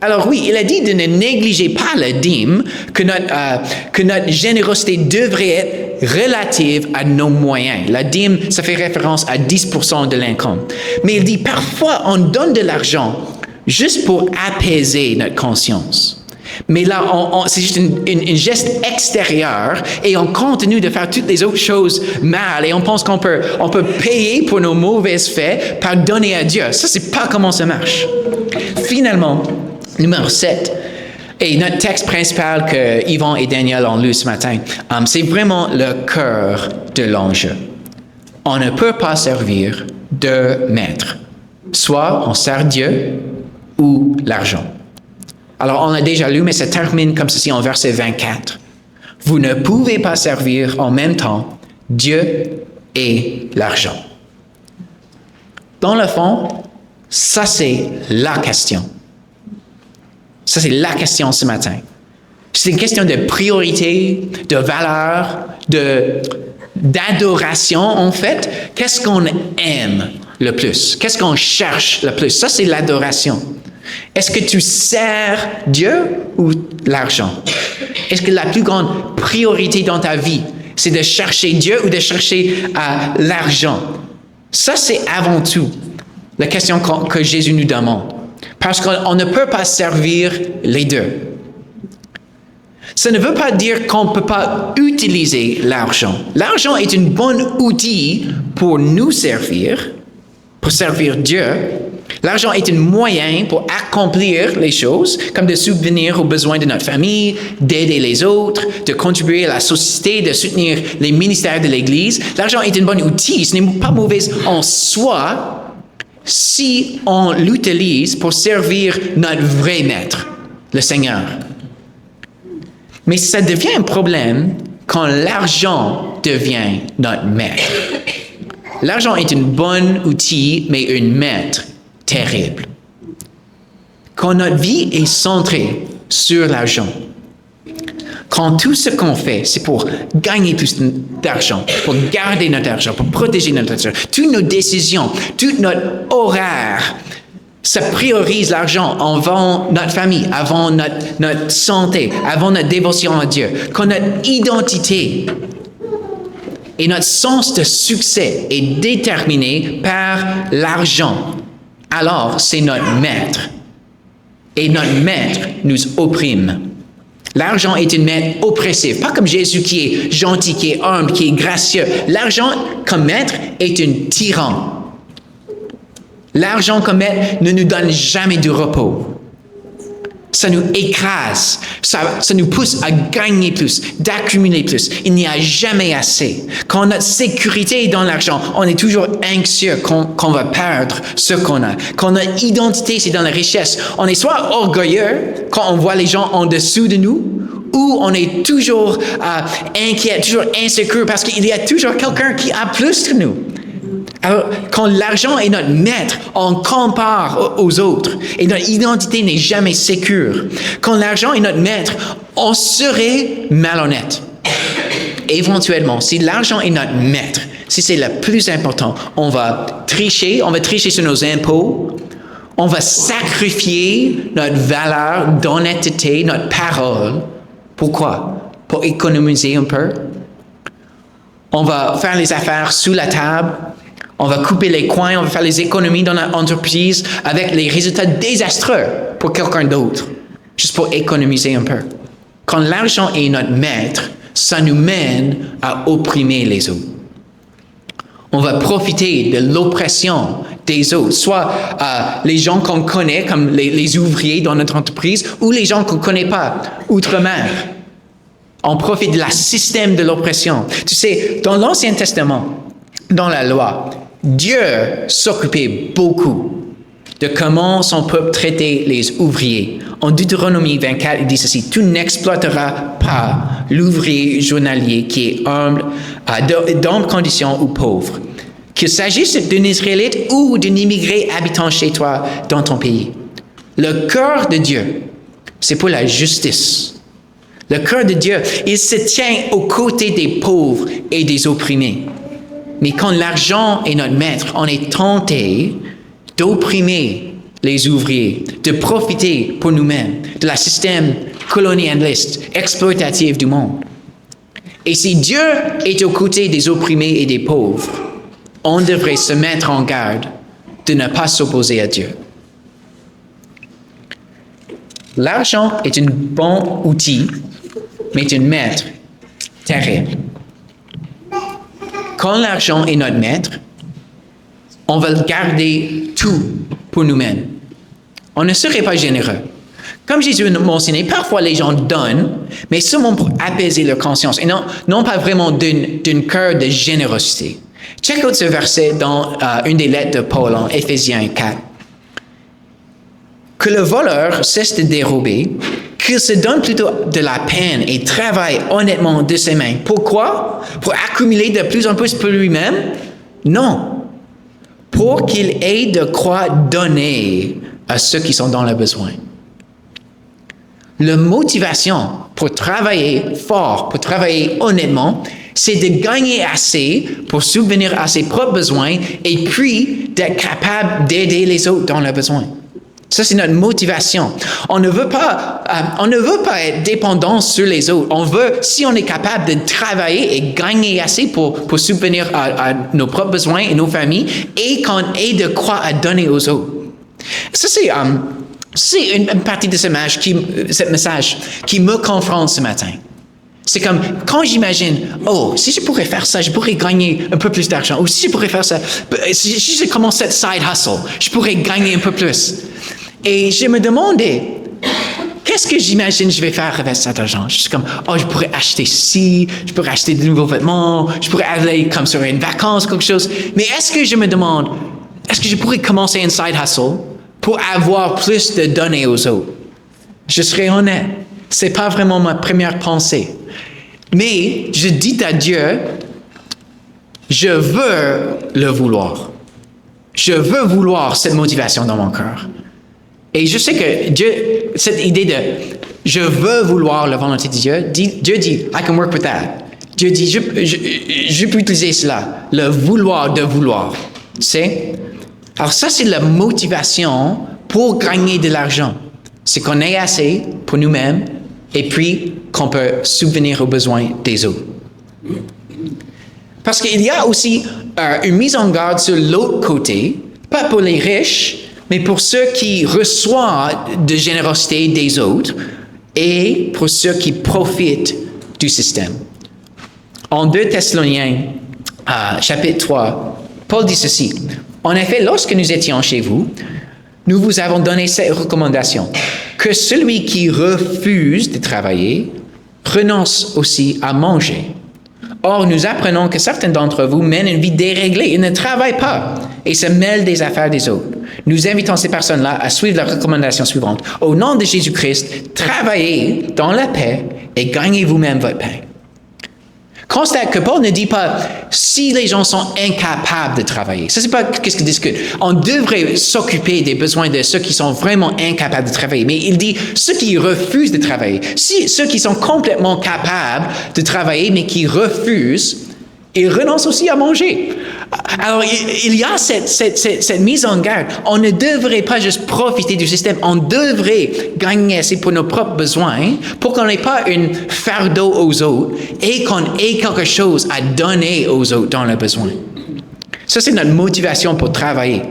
Alors oui, il a dit de ne négliger pas la dîme, que notre générosité devrait être relative à nos moyens. La dîme, ça fait référence à 10% de l'income. Mais il dit parfois on donne de l'argent juste pour apaiser notre conscience. Mais là, c'est juste un geste extérieur et on continue de faire toutes les autres choses mal et on pense qu'on peut payer pour nos mauvais faits par donner à Dieu. Ça, c'est pas comment ça marche. Finalement, numéro 7, et notre texte principal que Yvon et Daniel ont lu ce matin, c'est vraiment le cœur de l'enjeu. On ne peut pas servir deux maîtres. Soit on sert Dieu ou l'argent. Alors, on l'a déjà lu, mais ça termine comme ceci en verset 24. Vous ne pouvez pas servir en même temps Dieu et l'argent. Dans le fond, ça c'est la question. Ça c'est la question ce matin. C'est une question de priorité, de valeur, d'adoration en fait. Qu'est-ce qu'on aime le plus? Qu'est-ce qu'on cherche le plus? Ça c'est l'adoration. Est-ce que tu sers Dieu ou l'argent? Est-ce que la plus grande priorité dans ta vie, c'est de chercher Dieu ou de chercher l'argent? Ça, c'est avant tout la question que Jésus nous demande. Parce qu'on ne peut pas servir les deux. Ça ne veut pas dire qu'on ne peut pas utiliser l'argent. L'argent est un bon outil pour nous servir, pour servir Dieu. L'argent est un moyen pour accomplir les choses, comme de subvenir aux besoins de notre famille, d'aider les autres, de contribuer à la société, de soutenir les ministères de l'Église. L'argent est un bon outil, ce n'est pas mauvais en soi si on l'utilise pour servir notre vrai maître, le Seigneur. Mais ça devient un problème quand l'argent devient notre maître. L'argent est un bon outil, mais un maître terrible. Quand notre vie est centrée sur l'argent, quand tout ce qu'on fait, c'est pour gagner plus d'argent, pour garder notre argent, pour protéger notre argent, toutes nos décisions, tout notre horaire, ça priorise l'argent avant notre famille, avant notre santé, avant notre dévotion à Dieu. Quand notre identité et notre sens de succès est déterminé par l'argent, alors c'est notre maître. Et notre maître nous opprime. L'argent est un maître oppressif, pas comme Jésus qui est gentil, qui est humble, qui est gracieux. L'argent comme maître est un tyran. L'argent comme maître ne nous donne jamais du repos. Ça nous écrase, ça nous pousse à gagner plus, d'accumuler plus. Il n'y a jamais assez. Quand notre sécurité est dans l'argent, on est toujours anxieux qu'on va perdre ce qu'on a. Quand notre identité, c'est dans la richesse, on est soit orgueilleux quand on voit les gens en dessous de nous, ou on est toujours inquiet, toujours insécure parce qu'il y a toujours quelqu'un qui a plus que nous. Alors, quand l'argent est notre maître, on compare aux autres et notre identité n'est jamais sécure. Quand l'argent est notre maître, on serait malhonnête. Éventuellement, si l'argent est notre maître, si c'est le plus important, on va tricher sur nos impôts, on va sacrifier notre valeur d'honnêteté, notre parole. Pourquoi? Pour économiser un peu. On va faire les affaires sous la table. On va couper les coins, on va faire les économies dans notre entreprise avec les résultats désastreux pour quelqu'un d'autre, juste pour économiser un peu. Quand l'argent est notre maître, ça nous mène à opprimer les autres. On va profiter de l'oppression des autres, soit les gens qu'on connaît, comme les ouvriers dans notre entreprise, ou les gens qu'on ne connaît pas, outre-mer. On profite de la système de l'oppression. Tu sais, dans l'Ancien Testament, dans la loi, Dieu s'occupait beaucoup de comment son peuple traitait les ouvriers. En Deutéronomie 24, il dit ceci: « Tu n'exploiteras pas l'ouvrier journalier qui est humble, d'humble condition ou pauvre, qu'il s'agisse d'un Israélite ou d'un immigré habitant chez toi dans ton pays. » Le cœur de Dieu, c'est pour la justice. Le cœur de Dieu, il se tient aux côtés des pauvres et des opprimés. Mais quand l'argent est notre maître, on est tenté d'opprimer les ouvriers, de profiter pour nous-mêmes de la système colonialiste, exploitatif du monde. Et si Dieu est aux côtés des opprimés et des pauvres, on devrait se mettre en garde de ne pas s'opposer à Dieu. L'argent est un bon outil, mais un maître terrible. Quand l'argent est notre maître, on va garder tout pour nous-mêmes. On ne serait pas généreux. Comme Jésus m'a enseigné, parfois les gens donnent, mais seulement pour apaiser leur conscience, et non pas vraiment d'un cœur de générosité. Check out ce verset dans une des lettres de Paul en Éphésiens 4. Que le voleur cesse de dérober, qu'il se donne plutôt de la peine et travaille honnêtement de ses mains. Pourquoi? Pour accumuler de plus en plus pour lui-même? Non. Pour qu'il ait de quoi donner à ceux qui sont dans le besoin. La motivation pour travailler fort, pour travailler honnêtement, c'est de gagner assez pour subvenir à ses propres besoins et puis d'être capable d'aider les autres dans leurs besoins. Ça, c'est notre motivation. On ne veut pas être dépendant sur les autres. On veut, si on est capable de travailler et gagner assez pour subvenir à nos propres besoins et nos familles, et qu'on ait de quoi à donner aux autres. Ça, c'est une partie de ce message qui me confronte ce matin. C'est comme, quand j'imagine, oh, si je pourrais faire ça, je pourrais gagner un peu plus d'argent. Ou si je pourrais faire ça, si je commence cette side hustle, je pourrais gagner un peu plus. Et je me demandais, qu'est-ce que j'imagine je vais faire avec cet argent? Je suis comme, oh, je pourrais acheter ci, je pourrais acheter de nouveaux vêtements, je pourrais aller comme sur une vacance, quelque chose. Mais est-ce que je me demande, est-ce que je pourrais commencer une side hustle pour avoir plus de donner aux autres? Je serai honnête, c'est pas vraiment ma première pensée. Mais je dis à Dieu, je veux le vouloir. Je veux vouloir cette motivation dans mon cœur. Et je sais que Dieu, cette idée de je veux vouloir la volonté de Dieu, Dieu dit, I can work with that. Dieu dit, je peux utiliser cela, le vouloir de vouloir. Tu sais? Alors ça, c'est la motivation pour gagner de l'argent. C'est qu'on ait assez pour nous-mêmes et puis qu'on peut subvenir aux besoins des autres. Parce qu'il y a aussi une mise en garde sur l'autre côté, pas pour les riches, mais pour ceux qui reçoivent de générosité des autres et pour ceux qui profitent du système. En 2 Thessaloniciens, chapitre 3, Paul dit ceci. En effet, lorsque nous étions chez vous, nous vous avons donné cette recommandation, que celui qui refuse de travailler renonce aussi à manger. Or, nous apprenons que certains d'entre vous mènent une vie déréglée. Ils ne travaillent pas et se mêlent des affaires des autres. Nous invitons ces personnes-là à suivre la recommandation suivante. Au nom de Jésus-Christ, travaillez dans la paix et gagnez vous-même votre pain. Constate que Paul ne dit pas si les gens sont incapables de travailler. Ça, c'est pas qu'est-ce qu'il discute. On devrait s'occuper des besoins de ceux qui sont vraiment incapables de travailler. Mais il dit ceux qui refusent de travailler. Si ceux qui sont complètement capables de travailler, mais qui refusent, ils renoncent aussi à manger. Alors, il y a cette mise en garde. On ne devrait pas juste profiter du système. On devrait gagner assez pour nos propres besoins, pour qu'on n'ait pas un fardeau aux autres et qu'on ait quelque chose à donner aux autres dans le besoin. Ça, c'est notre motivation pour travailler.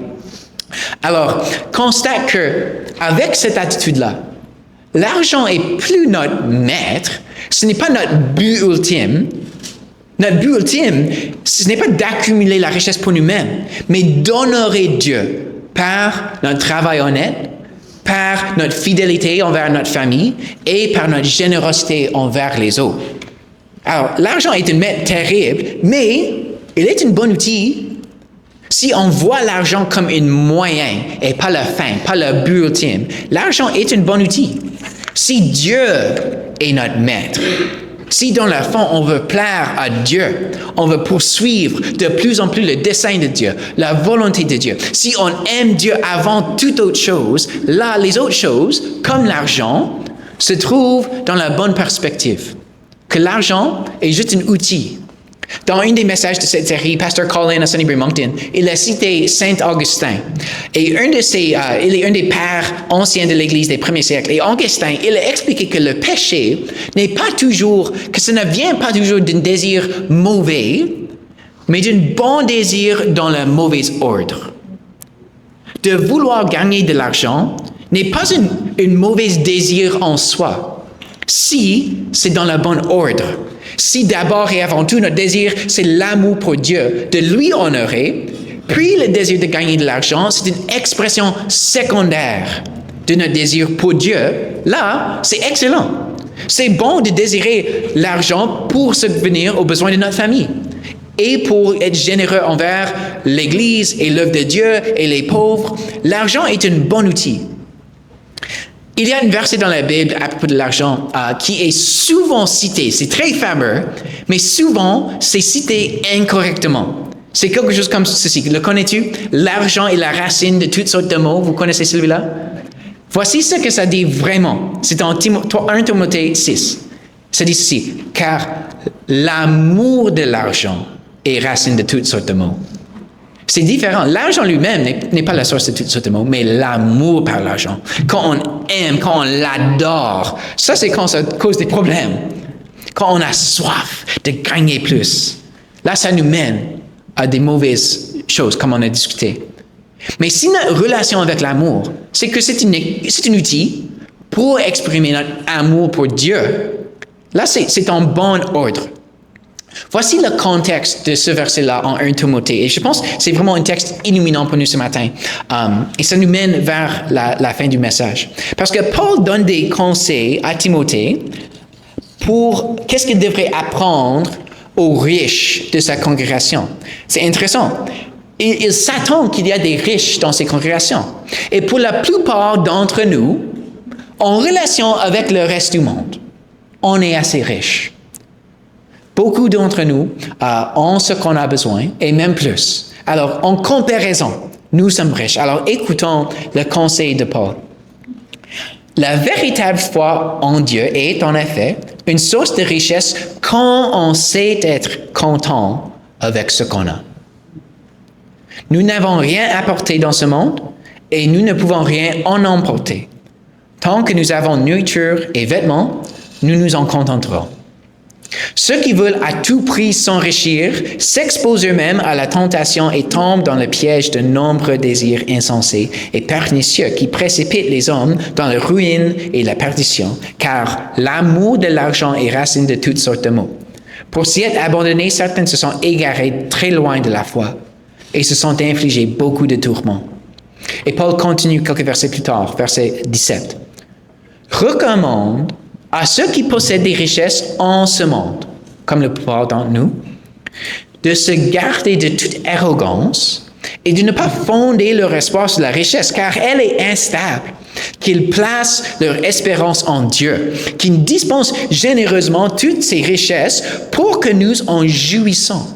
Alors, constate qu'avec cette attitude-là, l'argent est plus notre maître. Ce n'est pas notre but ultime. Notre but ultime, ce n'est pas d'accumuler la richesse pour nous-mêmes, mais d'honorer Dieu par notre travail honnête, par notre fidélité envers notre famille et par notre générosité envers les autres. Alors, l'argent est une maître terrible, mais il est un bon outil si on voit l'argent comme un moyen et pas la fin, pas le but ultime. L'argent est un bon outil. Si Dieu est notre maître, si dans le fond, on veut plaire à Dieu, on veut poursuivre de plus en plus le dessein de Dieu, la volonté de Dieu. Si on aime Dieu avant toute autre chose, là, les autres choses, comme l'argent, se trouvent dans la bonne perspective. Que l'argent est juste un outil. Dans un des messages de cette série, Pasteur Colin à Sunnybury Moncton, il a cité Saint Augustin. Et il est un des pères anciens de l'Église des premiers siècles. Et Augustin, il a expliqué que le péché n'est pas toujours, que ça ne vient pas toujours d'un désir mauvais, mais d'un bon désir dans le mauvais ordre. De vouloir gagner de l'argent n'est pas un mauvais désir en soi, si c'est dans le bon ordre. Si d'abord et avant tout, notre désir, c'est l'amour pour Dieu, de lui honorer, puis le désir de gagner de l'argent, c'est une expression secondaire de notre désir pour Dieu, là, c'est excellent. C'est bon de désirer l'argent pour subvenir aux besoins de notre famille et pour être généreux envers l'Église et l'œuvre de Dieu et les pauvres. L'argent est un bon outil. Il y a un verset dans la Bible à propos de l'argent qui est souvent cité. C'est très fameux, mais souvent, c'est cité incorrectement. C'est quelque chose comme ceci. Le connais-tu? L'argent est la racine de toutes sortes de maux. Vous connaissez celui-là? Voici ce que ça dit vraiment. C'est en 1 Timothée 6. Ça dit ceci. Car l'amour de l'argent est racine de toutes sortes de maux. C'est différent. L'argent lui-même n'est pas la source de toutes sortes de maux, mais l'amour par l'argent. Quand on aime, quand on l'adore, ça c'est quand ça cause des problèmes. Quand on a soif de gagner plus, là ça nous mène à des mauvaises choses, comme on a discuté. Mais si notre relation avec l'amour, c'est que c'est un outil pour exprimer notre amour pour Dieu, là, c'est en bon ordre. Voici le contexte de ce verset-là en 1 Timothée. Et je pense que c'est vraiment un texte illuminant pour nous ce matin. Et ça nous mène vers la fin du message. Parce que Paul donne des conseils à Timothée pour qu'est-ce qu'il devrait apprendre aux riches de sa congrégation. C'est intéressant. Il s'attend qu'il y a des riches dans ces congrégations. Et pour la plupart d'entre nous, en relation avec le reste du monde, on est assez riche. Beaucoup d'entre nous ont ce qu'on a besoin, et même plus. Alors, en comparaison, nous sommes riches. Alors, écoutons le conseil de Paul. La véritable foi en Dieu est, en effet, une source de richesse quand on sait être content avec ce qu'on a. Nous n'avons rien apporté dans ce monde et nous ne pouvons rien en emporter. Tant que nous avons nourriture et vêtements, nous nous en contenterons. Ceux qui veulent à tout prix s'enrichir s'exposent eux-mêmes à la tentation et tombent dans le piège de nombreux désirs insensés et pernicieux qui précipitent les hommes dans la ruine et la perdition, car l'amour de l'argent est racine de toutes sortes de maux. Pour s'y être abandonnés, certains se sont égarés très loin de la foi et se sont infligés beaucoup de tourments. Et Paul continue quelques versets plus tard, verset 17. Recommande à ceux qui possèdent des richesses en ce monde, comme la plupart d'entre nous, de se garder de toute arrogance et de ne pas fonder leur espoir sur la richesse, car elle est instable, qu'ils placent leur espérance en Dieu, qui nous dispense généreusement toutes ces richesses pour que nous en jouissons.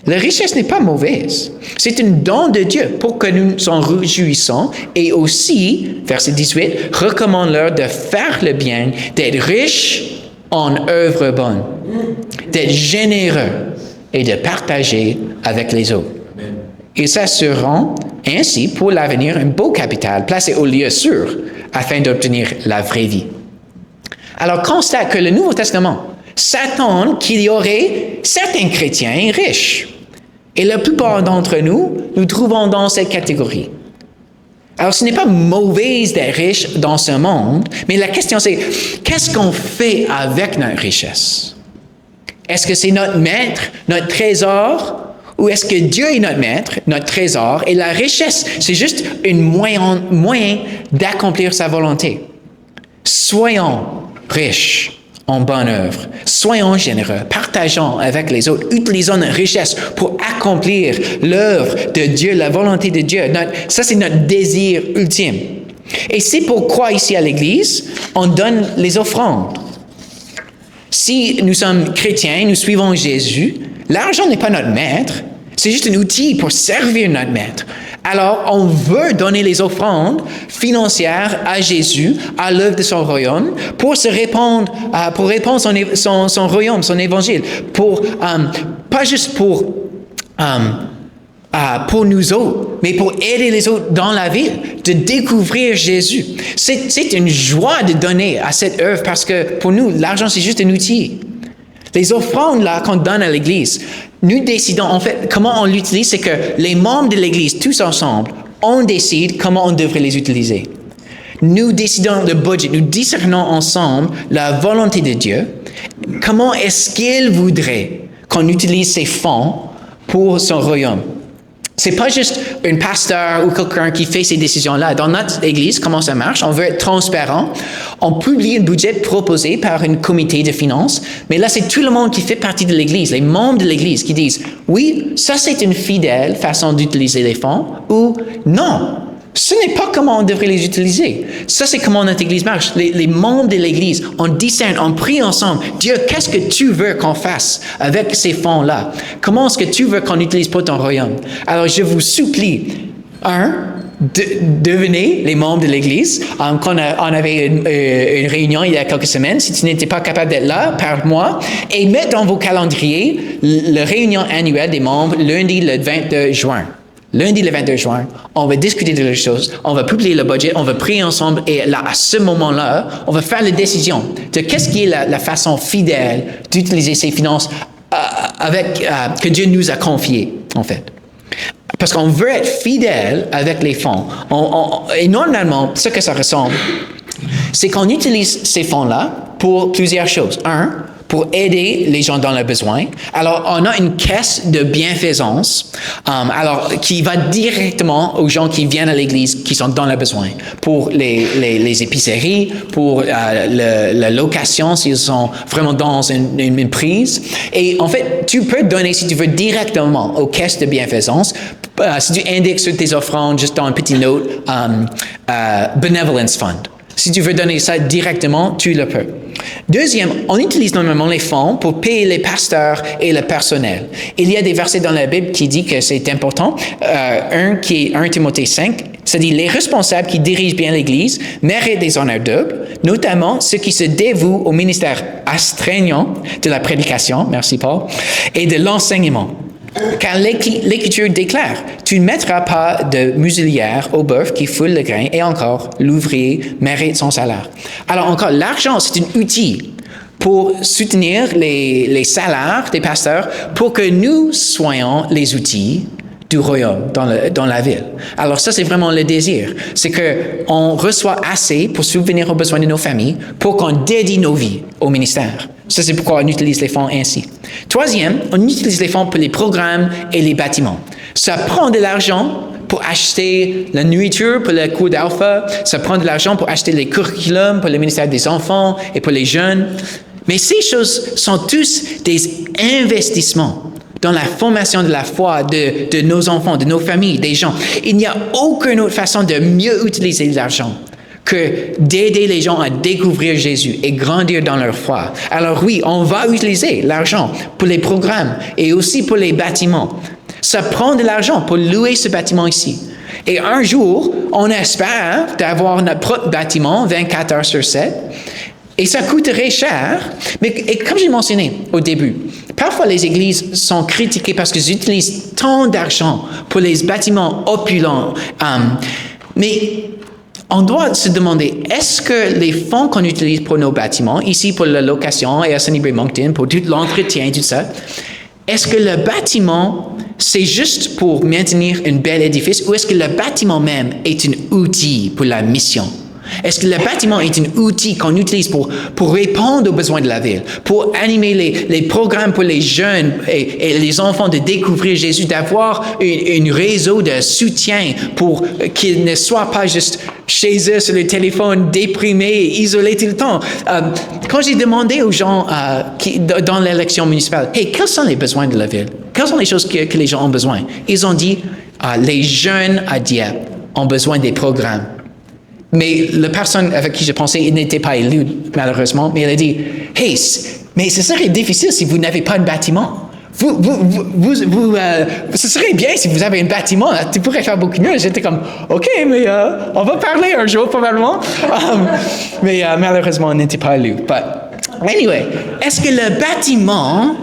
La richesse n'est pas mauvaise. C'est un don de Dieu pour que nous nous en réjouissons. Et aussi, verset 18, recommande-leur de faire le bien, d'être riches en œuvres bonnes, d'être généreux et de partager avec les autres. Ils s'assureront ainsi pour l'avenir un beau capital placé au lieu sûr afin d'obtenir la vraie vie. Alors, constate que le Nouveau Testament s'attend qu'il y aurait certains chrétiens riches. Et la plupart d'entre nous, nous trouvons dans cette catégorie. Alors, ce n'est pas mauvais d'être riche dans ce monde, mais la question c'est, qu'est-ce qu'on fait avec notre richesse? Est-ce que c'est notre maître, notre trésor, ou est-ce que Dieu est notre maître, notre trésor, et la richesse, c'est juste un moyen d'accomplir sa volonté? Soyons riches en bonne œuvre. Soyons généreux, partageons avec les autres, utilisons notre richesse pour accomplir l'œuvre de Dieu, la volonté de Dieu. Ça, c'est notre désir ultime. Et c'est pourquoi ici à l'Église, on donne les offrandes. Si nous sommes chrétiens, nous suivons Jésus, l'argent n'est pas notre maître, c'est juste un outil pour servir notre maître. Alors, on veut donner les offrandes financières à Jésus, à l'œuvre de son royaume, pour répandre son royaume, son évangile, pas juste pour nous autres, mais pour aider les autres dans la ville, de découvrir Jésus. C'est une joie de donner à cette œuvre parce que pour nous, l'argent, c'est juste un outil. Les offrandes là qu'on donne à l'Église, nous décidons en fait comment on l'utilise, c'est que les membres de l'Église, tous ensemble, on décide comment on devrait les utiliser. Nous décidons le budget, nous discernons ensemble la volonté de Dieu, comment est-ce qu'il voudrait qu'on utilise ces fonds pour son royaume. C'est pas juste un pasteur ou quelqu'un qui fait ces décisions-là. Dans notre Église, comment ça marche? On veut être transparent. On publie un budget proposé par un comité de finances, mais là, c'est tout le monde qui fait partie de l'Église, les membres de l'Église qui disent, oui, ça c'est une fidèle façon d'utiliser les fonds, ou non, ce n'est pas comment on devrait les utiliser. Ça, c'est comment notre Église marche. Les membres de l'Église, on discerne, on prie ensemble. Dieu, qu'est-ce que tu veux qu'on fasse avec ces fonds-là? Comment est-ce que tu veux qu'on utilise pour ton royaume? Alors, je vous supplie, devenez les membres de l'Église. On avait une réunion il y a quelques semaines. Si tu n'étais pas capable d'être là, parle-moi. Et mets dans vos calendriers la réunion annuelle des membres lundi le 22 juin. Lundi le 22 juin, on va discuter de les choses, on va publier le budget, on va prier ensemble et là, à ce moment-là, on va faire la décision de qu'est-ce qui est la façon fidèle d'utiliser ces finances que Dieu nous a confiées, en fait. Parce qu'on veut être fidèle avec les fonds. Et normalement, ce que ça ressemble, c'est qu'on utilise ces fonds-là pour plusieurs choses. Un, pour aider les gens dans leurs besoins. Alors, on a une caisse de bienfaisance, qui va directement aux gens qui viennent à l'église, qui sont dans leurs besoins. Pour les épiceries, pour la location, s'ils sont vraiment dans une prise. Et en fait, tu peux donner, si tu veux, directement aux caisses de bienfaisance. Si tu indiques sur tes offrandes, juste dans une petite note, Benevolence Fund. Si tu veux donner ça directement, tu le peux. Deuxième, on utilise normalement les fonds pour payer les pasteurs et le personnel. Il y a des versets dans la Bible qui disent que c'est important. Un qui est 1 Timothée 5, ça dit « Les responsables qui dirigent bien l'Église méritent des honneurs doubles, notamment ceux qui se dévouent au ministère astreignant de la prédication, merci Paul, et de l'enseignement. » Car l'Écriture déclare, « Tu ne mettras pas de muselière au bœuf qui foule le grain, et encore, l'ouvrier mérite son salaire. » Alors encore, l'argent, c'est un outil pour soutenir les salaires des pasteurs, pour que nous soyons les outils du royaume dans la ville. Alors ça, c'est vraiment le désir. C'est qu'on reçoit assez pour subvenir aux besoins de nos familles, pour qu'on dédie nos vies au ministère. Ça, c'est pourquoi on utilise les fonds ainsi. Troisième, on utilise les fonds pour les programmes et les bâtiments. Ça prend de l'argent pour acheter la nourriture pour le cours d'alpha. Ça prend de l'argent pour acheter les curriculums pour le ministère des enfants et pour les jeunes. Mais ces choses sont tous des investissements dans la formation de la foi de nos enfants, de nos familles, des gens. Il n'y a aucune autre façon de mieux utiliser l'argent que d'aider les gens à découvrir Jésus et grandir dans leur foi. Alors oui, on va utiliser l'argent pour les programmes et aussi pour les bâtiments. Ça prend de l'argent pour louer ce bâtiment ici. Et un jour, on espère d'avoir notre propre bâtiment 24 heures sur 7. Et ça coûterait cher. Et comme j'ai mentionné au début, parfois les églises sont critiquées parce qu'elles utilisent tant d'argent pour les bâtiments opulents. Mais on doit se demander, est-ce que les fonds qu'on utilise pour nos bâtiments, ici pour la location et à Sunnybury Moncton, pour tout l'entretien et tout ça, est-ce que le bâtiment, c'est juste pour maintenir un bel édifice ou est-ce que le bâtiment même est un outil pour la mission? Est-ce que le bâtiment est un outil qu'on utilise pour répondre aux besoins de la ville, pour animer les programmes pour les jeunes et les enfants de découvrir Jésus, d'avoir un réseau de soutien pour qu'ils ne soient pas juste chez eux sur le téléphone, déprimés, isolés tout le temps. Quand j'ai demandé aux gens dans l'élection municipale, « Hey, quels sont les besoins de la ville? Quelles sont les choses que les gens ont besoin? » Ils ont dit, les jeunes à Dieppe ont besoin des programmes. Mais la personne avec qui je pensais, il n'était pas élu, malheureusement, mais elle a dit, « Hey, mais ce serait difficile si vous n'avez pas de bâtiment. Ce serait bien si vous avez un bâtiment, tu pourrais faire beaucoup mieux. » J'étais comme, « OK, mais on va parler un jour, probablement. » Mais malheureusement, il n'était pas élu. But anyway, est-ce que le bâtiment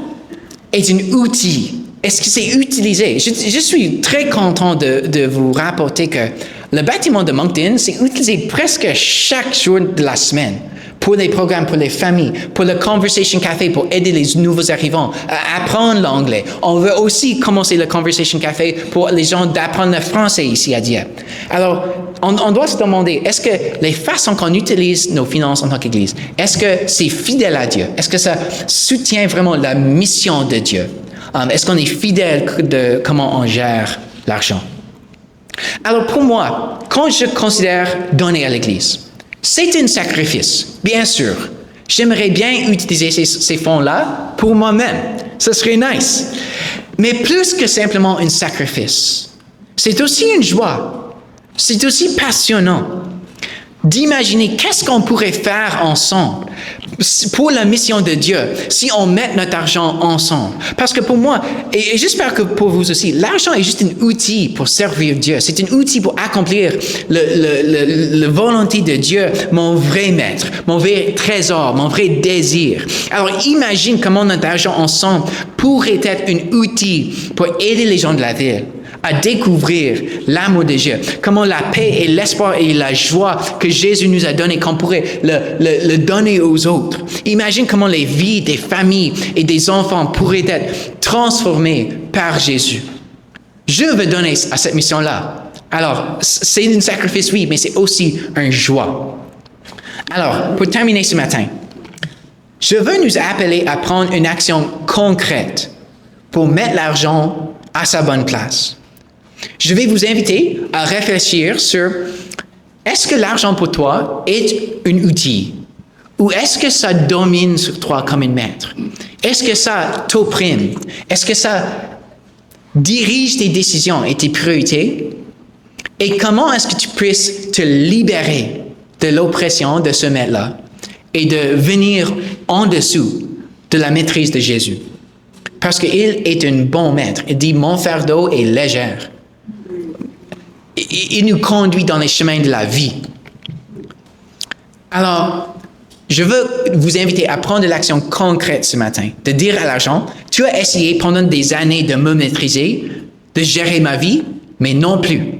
est un outil? Est-ce que c'est utilisé? Je suis très content de vous rapporter que le bâtiment de Moncton, c'est utilisé presque chaque jour de la semaine pour les programmes, pour les familles, pour le Conversation Café, pour aider les nouveaux arrivants à apprendre l'anglais. On veut aussi commencer le Conversation Café pour les gens d'apprendre le français ici à Dieppe. Alors, on doit se demander, est-ce que les façons qu'on utilise nos finances en tant qu'Église, est-ce que c'est fidèle à Dieu? Est-ce que ça soutient vraiment la mission de Dieu? Est-ce qu'on est fidèle de comment on gère l'argent? Alors pour moi, quand je considère donner à l'Église, c'est un sacrifice, bien sûr. J'aimerais bien utiliser ces fonds-là pour moi-même. Ce serait nice. Mais plus que simplement un sacrifice, c'est aussi une joie. C'est aussi passionnant d'imaginer qu'est-ce qu'on pourrait faire ensemble pour la mission de Dieu si on met notre argent ensemble. Parce que pour moi, et j'espère que pour vous aussi, l'argent est juste un outil pour servir Dieu. C'est un outil pour accomplir la volonté de Dieu, mon vrai maître, mon vrai trésor, mon vrai désir. Alors imagine comment notre argent ensemble pourrait être un outil pour aider les gens de la ville à découvrir l'amour de Dieu, comment la paix et l'espoir et la joie que Jésus nous a donné, qu'on pourrait le donner aux autres. Imagine comment les vies des familles et des enfants pourraient être transformées par Jésus. Je veux donner à cette mission-là. Alors, c'est un sacrifice, oui, mais c'est aussi une joie. Alors, pour terminer ce matin, je veux nous appeler à prendre une action concrète pour mettre l'argent à sa bonne place. Je vais vous inviter à réfléchir sur est-ce que l'argent pour toi est un outil ou est-ce que ça domine sur toi comme un maître? Est-ce que ça t'opprime? Est-ce que ça dirige tes décisions et tes priorités? Et comment est-ce que tu puisses te libérer de l'oppression de ce maître-là et de venir en dessous de la maîtrise de Jésus? Parce qu'il est un bon maître. Il dit, mon fardeau est léger. Il nous conduit dans les chemins de la vie. Alors, je veux vous inviter à prendre de l'action concrète ce matin, de dire à l'argent, tu as essayé pendant des années de me maîtriser, de gérer ma vie, mais non plus.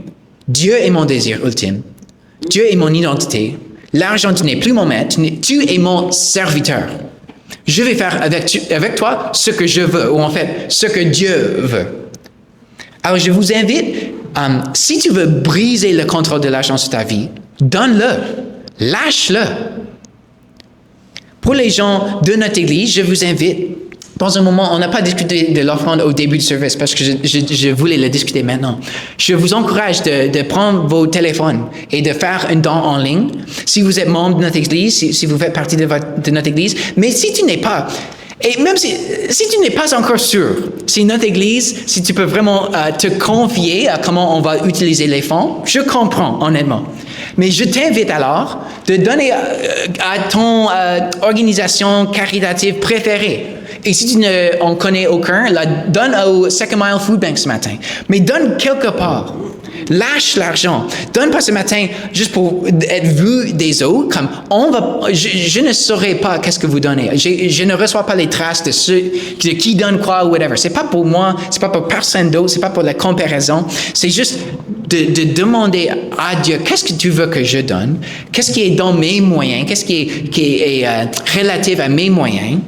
Dieu est mon désir ultime. Dieu est mon identité. L'argent, tu n'es plus mon maître, tu es mon serviteur. Je vais faire avec toi ce que je veux, ou en fait, ce que Dieu veut. Alors, je vous invite, si tu veux briser le contrôle de l'argent sur ta vie, donne-le, lâche-le. Pour les gens de notre Église, je vous invite, dans un moment, on n'a pas discuté de l'offrande au début du service parce que je voulais le discuter maintenant. Je vous encourage de prendre vos téléphones et de faire un don en ligne. Si vous êtes membre de notre Église, si vous faites partie de notre Église, mais si tu n'es pas, et même si tu n'es pas encore sûr, si notre Église, si tu peux vraiment te confier à comment on va utiliser les fonds, je comprends, honnêtement. Mais je t'invite alors de donner à ton organisation caritative préférée. Et si tu n'en connais aucun, donne au Second Mile Food Bank ce matin. Mais donne quelque part. Lâche l'argent. Donne pas ce matin juste pour être vu des autres. Comme je ne saurais pas qu'est-ce que vous donnez. Je ne reçois pas les traces de qui donne quoi ou whatever. C'est pas pour moi. C'est pas pour personne d'autre. C'est pas pour la comparaison. C'est juste de demander à Dieu qu'est-ce que tu veux que je donne. Qu'est-ce qui est dans mes moyens. Qu'est-ce qui est relatif à mes moyens.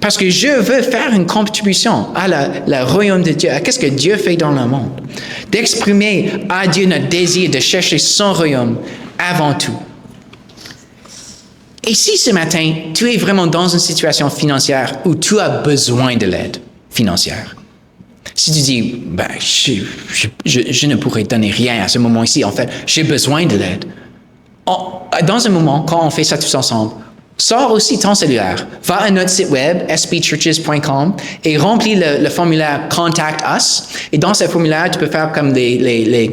Parce que je veux faire une contribution à le royaume de Dieu, à qu'est-ce que Dieu fait dans le monde. D'exprimer à Dieu notre désir de chercher son royaume avant tout. Et si ce matin, tu es vraiment dans une situation financière où tu as besoin de l'aide financière, si tu dis, je ne pourrais donner rien à ce moment-ci, en fait, j'ai besoin de l'aide. Dans un moment, quand on fait ça tous ensemble, sors aussi ton cellulaire, va à notre site web, spchurches.com, et remplis le formulaire Contact Us. Et dans ce formulaire, tu peux faire comme les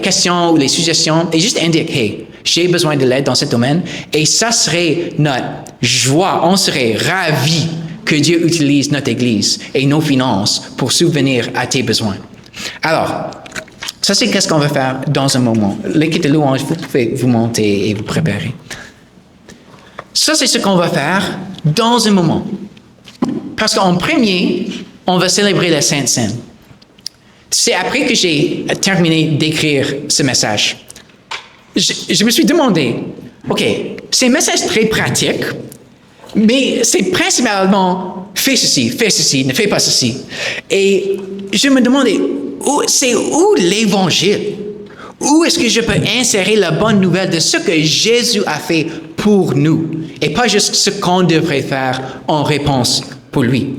questions ou les suggestions et juste indique, hey, j'ai besoin de l'aide dans ce domaine. Et ça serait notre joie. On serait ravis que Dieu utilise notre Église et nos finances pour subvenir à tes besoins. Alors, ça c'est qu'est-ce qu'on va faire dans un moment. L'équipe de louange, vous pouvez vous monter et vous préparer. Ça, c'est ce qu'on va faire dans un moment. Parce qu'en premier, on va célébrer la Sainte Seine. C'est après que j'ai terminé d'écrire ce message. Je me suis demandé, OK, c'est un message très pratique, mais c'est principalement fais ceci, ne fais pas ceci. Et je me demandais, c'est où l'Évangile? Où est-ce que je peux insérer la bonne nouvelle de ce que Jésus a fait pour nous et pas juste ce qu'on devrait faire en réponse pour lui?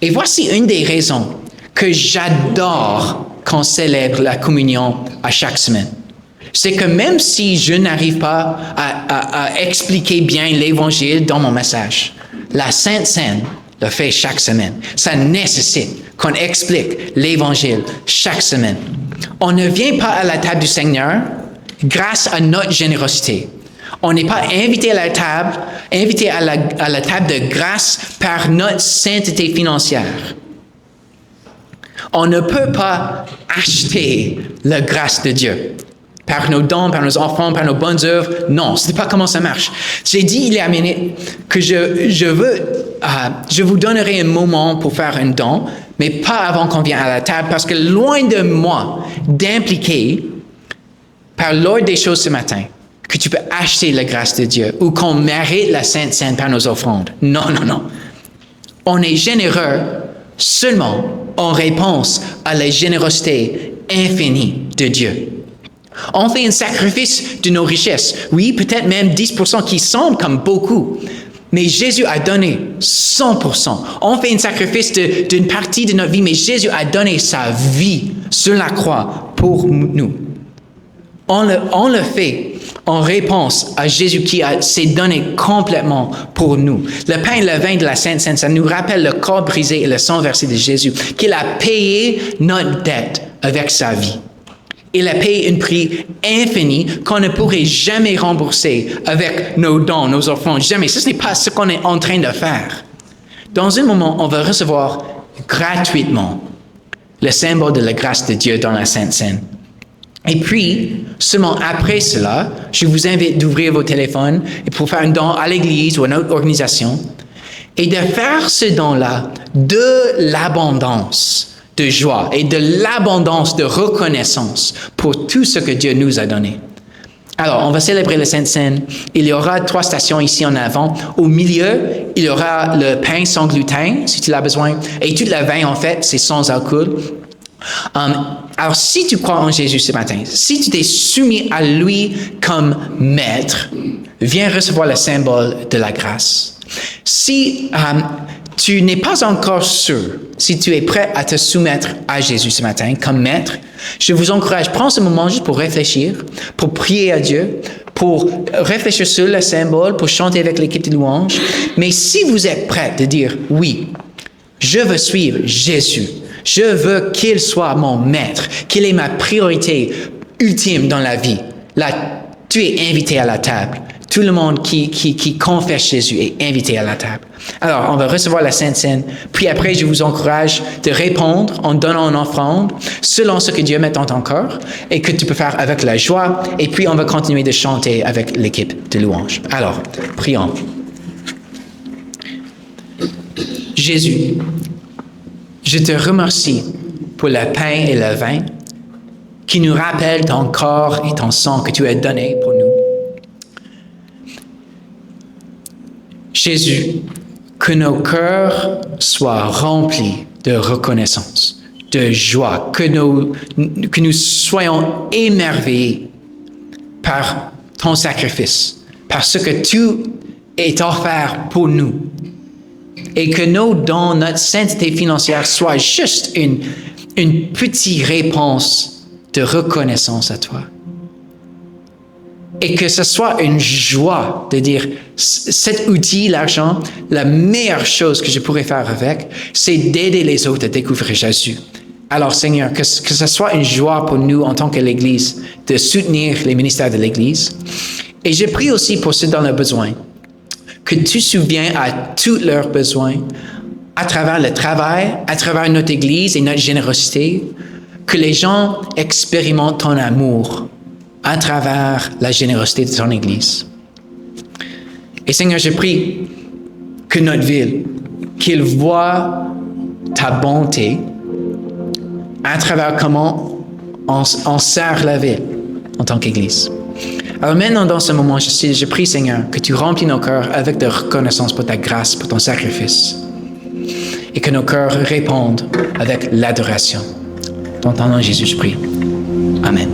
Et voici une des raisons que j'adore qu'on célèbre la communion à chaque semaine. C'est que même si je n'arrive pas à expliquer bien l'Évangile dans mon message, la Sainte Seine le fait chaque semaine. Ça nécessite qu'on explique l'Évangile chaque semaine. On ne vient pas à la table du Seigneur grâce à notre générosité. On n'est pas invité à la table, invité à la table de grâce par notre sainteté financière. On ne peut pas acheter la grâce de Dieu. Par nos dons, par nos enfants, par nos bonnes œuvres. Non, ce n'est pas comment ça marche. J'ai dit il y a une minute que je vous donnerai un moment pour faire un don, mais pas avant qu'on vienne à la table, parce que loin de moi d'impliquer, par l'ordre des choses ce matin, que tu peux acheter la grâce de Dieu ou qu'on mérite la Sainte Seine par nos offrandes. Non, non, non. On est généreux seulement en réponse à la générosité infinie de Dieu. On fait un sacrifice de nos richesses. Oui, peut-être même 10% qui semble comme beaucoup. Mais Jésus a donné 100%. On fait un sacrifice d'une partie de notre vie, mais Jésus a donné sa vie sur la croix pour nous. On le fait en réponse à Jésus qui s'est donné complètement pour nous. Le pain et le vin de la Sainte Seine, ça nous rappelle le corps brisé et le sang versé de Jésus, qu'il a payé notre dette avec sa vie. Il a payé un prix infini qu'on ne pourrait jamais rembourser avec nos dons, nos offrandes. Jamais. Ce n'est pas ce qu'on est en train de faire. Dans un moment, on va recevoir gratuitement le symbole de la grâce de Dieu dans la Sainte Seine. Et puis, seulement après cela, je vous invite d'ouvrir vos téléphones et pour faire un don à l'Église ou à une autre organisation et de faire ce don-là de l'abondance de joie et de l'abondance de reconnaissance pour tout ce que Dieu nous a donné. Alors, on va célébrer la Sainte Seine. Il y aura 3 stations ici en avant. Au milieu, il y aura le pain sans gluten, si tu l'as besoin. Et tout le vin, en fait, c'est sans alcool. Alors, si tu crois en Jésus ce matin, si tu t'es soumis à lui comme maître, viens recevoir le symbole de la grâce. Si tu n'es pas encore sûr, si tu es prêt à te soumettre à Jésus ce matin comme maître, je vous encourage, prends ce moment juste pour réfléchir, pour prier à Dieu, pour réfléchir sur le symbole, pour chanter avec l'équipe de louanges. Mais si vous êtes prêt de dire oui, je veux suivre Jésus, je veux qu'il soit mon maître, qu'il est ma priorité ultime dans la vie. Là, tu es invité à la table. Tout le monde qui confesse Jésus est invité à la table. Alors, on va recevoir la Sainte Seine. Puis après, je vous encourage de répondre en donnant une offrande selon ce que Dieu met dans ton cœur et que tu peux faire avec la joie. Et puis, on va continuer de chanter avec l'équipe de louanges. Alors, prions. Jésus, je te remercie pour le pain et le vin qui nous rappellent ton corps et ton sang que tu as donné pour nous. Jésus, que nos cœurs soient remplis de reconnaissance, de joie, que nous soyons émerveillés par ton sacrifice, par ce que tu es offert pour nous, et que nos dons, notre sainteté financière soient juste une petite réponse de reconnaissance à toi. Et que ce soit une joie de dire, cet outil, l'argent, la meilleure chose que je pourrais faire avec, c'est d'aider les autres à découvrir Jésus. Alors Seigneur, que ce soit une joie pour nous en tant que l'Église, de soutenir les ministères de l'Église. Et je prie aussi pour ceux dans le besoin, que tu souviens à tous leurs besoins, à travers le travail, à travers notre Église et notre générosité, que les gens expérimentent ton amour à travers la générosité de ton Église. Et Seigneur, je prie que notre ville, qu'il voit ta bonté à travers comment on sert la ville en tant qu'Église. Alors maintenant, dans ce moment, je prie, Seigneur, que tu remplis nos cœurs avec de reconnaissance pour ta grâce, pour ton sacrifice, et que nos cœurs répondent avec l'adoration. Dans ton nom, Jésus, je prie. Amen.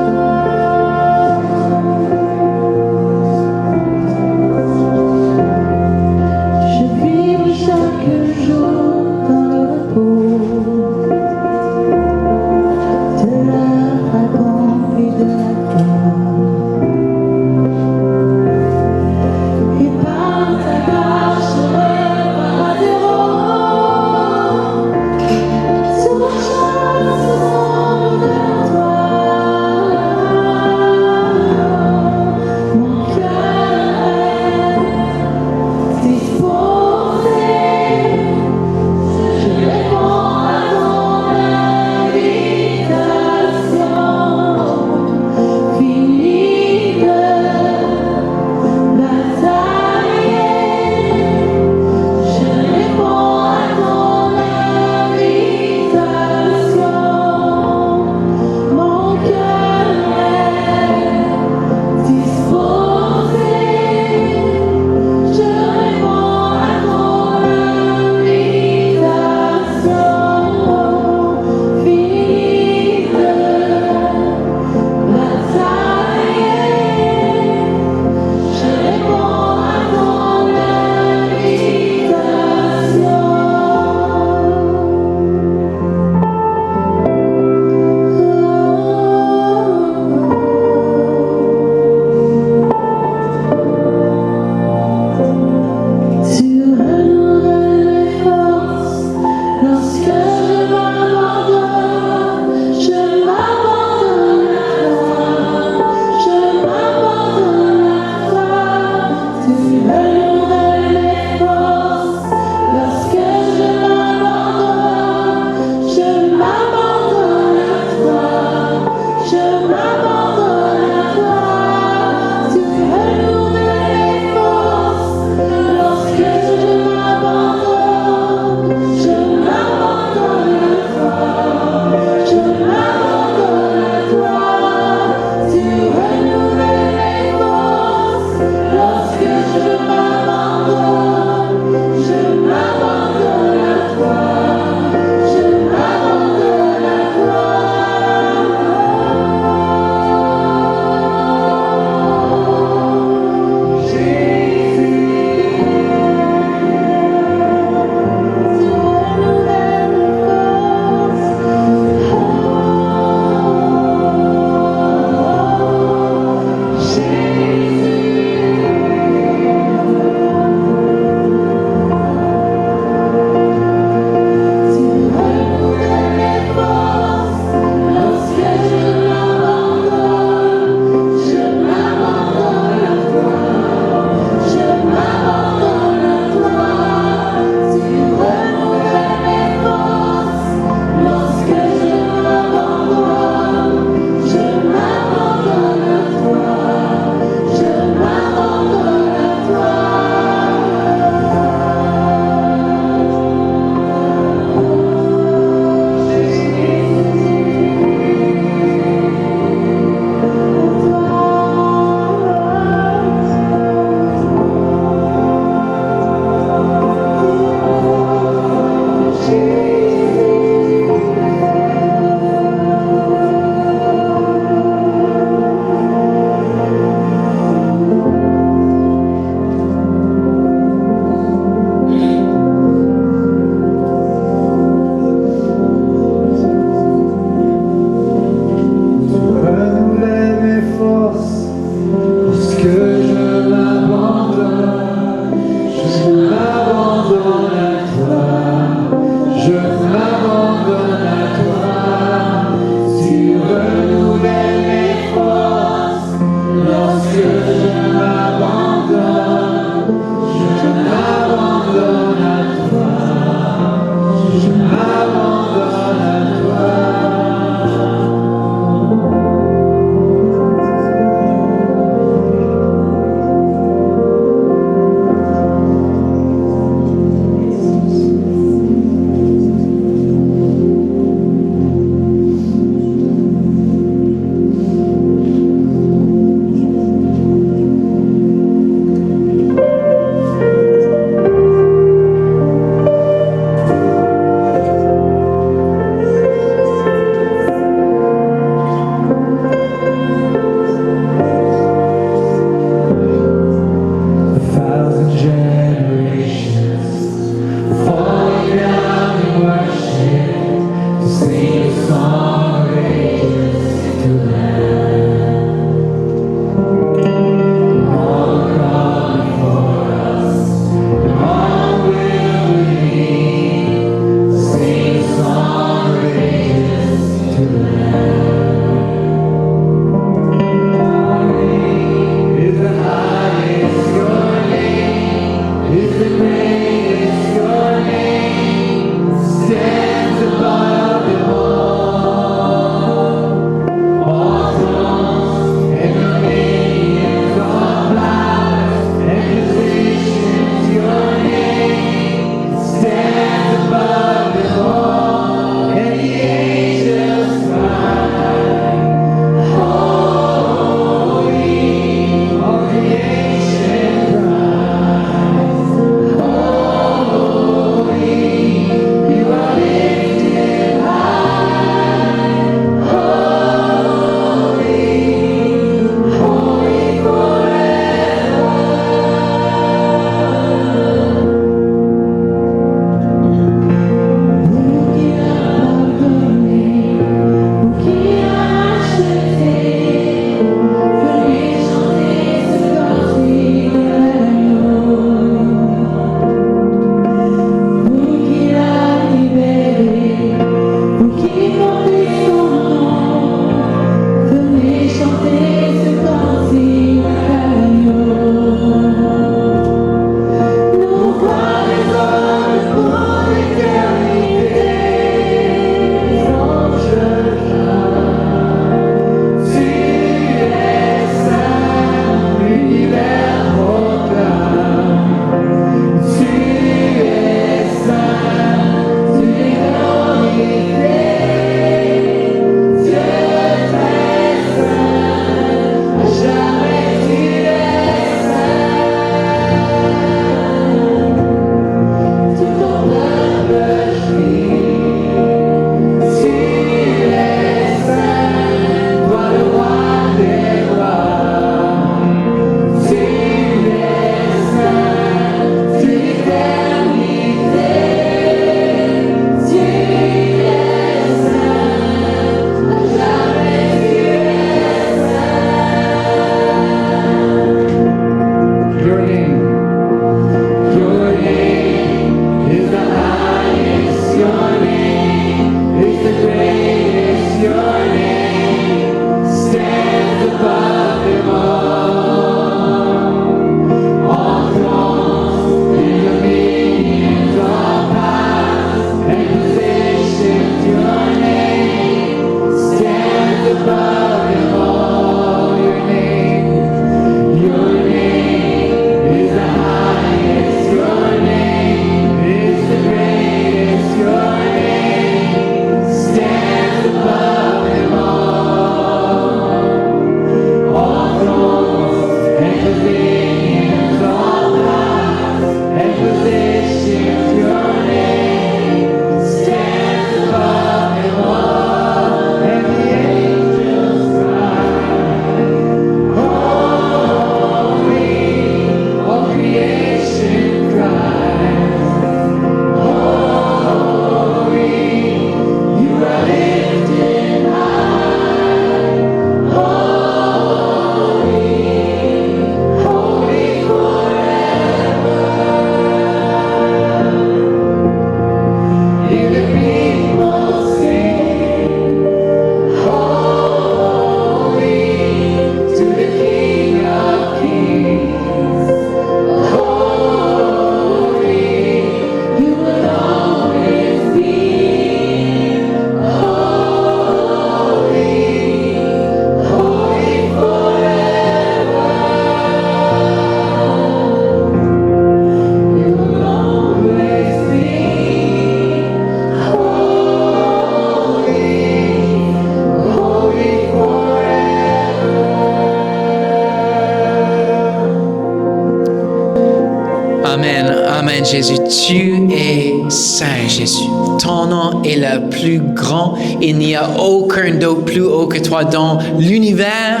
Jésus. Tu es saint, Jésus. Ton nom est le plus grand. Il n'y a aucun d'autre plus haut que toi dans l'univers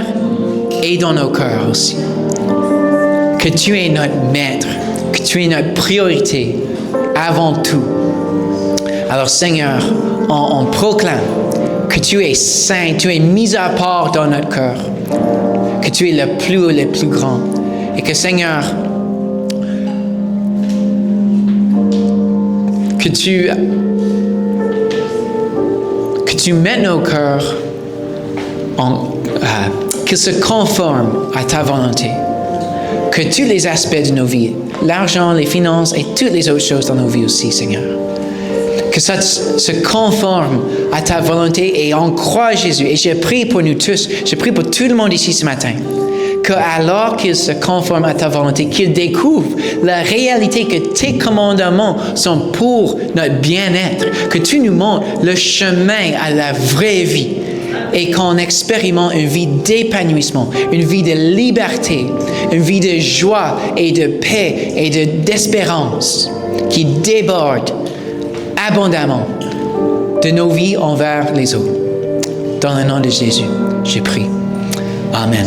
et dans nos cœurs aussi. Que tu es notre maître, que tu es notre priorité avant tout. Alors Seigneur, on proclame que tu es saint, tu es mis à part dans notre cœur, que tu es le plus haut, le plus grand. Et que Seigneur, que tu mettes nos cœurs qu'ils se conforment à ta volonté. Que tous les aspects de nos vies, l'argent, les finances et toutes les autres choses dans nos vies aussi, Seigneur, que ça se conforme à ta volonté et on croit Jésus. Et je prie pour nous tous, je prie pour tout le monde ici ce matin, que alors qu'ils se conforment à ta volonté, qu'ils découvrent la réalité que tes commandements sont pour notre bien-être, que tu nous montres le chemin à la vraie vie et qu'on expérimente une vie d'épanouissement, une vie de liberté, une vie de joie et de paix et d'espérance qui déborde abondamment de nos vies envers les autres. Dans le nom de Jésus, je prie. Amen.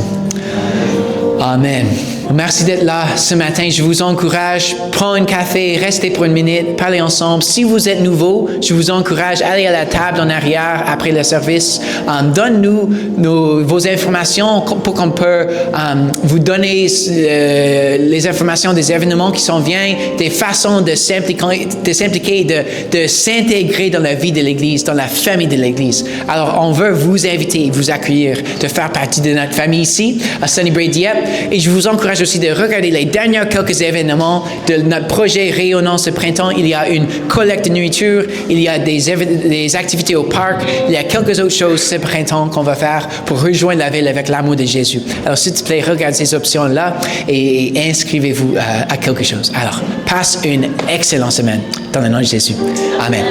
Amen. Merci d'être là ce matin. Je vous encourage, prends un café, restez pour une minute, parlez ensemble. Si vous êtes nouveau, je vous encourage, allez à la table en arrière après le service. Donne-nous vos informations pour qu'on peut vous donner les informations des événements qui s'en viennent, des façons de s'impliquer, de s'intégrer dans la vie de l'Église, dans la famille de l'Église. Alors, on veut vous inviter, vous accueillir, de faire partie de notre famille ici, à Sunny Brae Dieppe. Et je vous encourage aussi de regarder les derniers quelques événements de notre projet rayonnant ce printemps. Il y a une collecte de nourriture, il y a des activités au parc, il y a quelques autres choses ce printemps qu'on va faire pour rejoindre la ville avec l'amour de Jésus. Alors, s'il te plaît, regarde ces options-là et inscrivez-vous à quelque chose. Alors, passe une excellente semaine dans le nom de Jésus. Amen.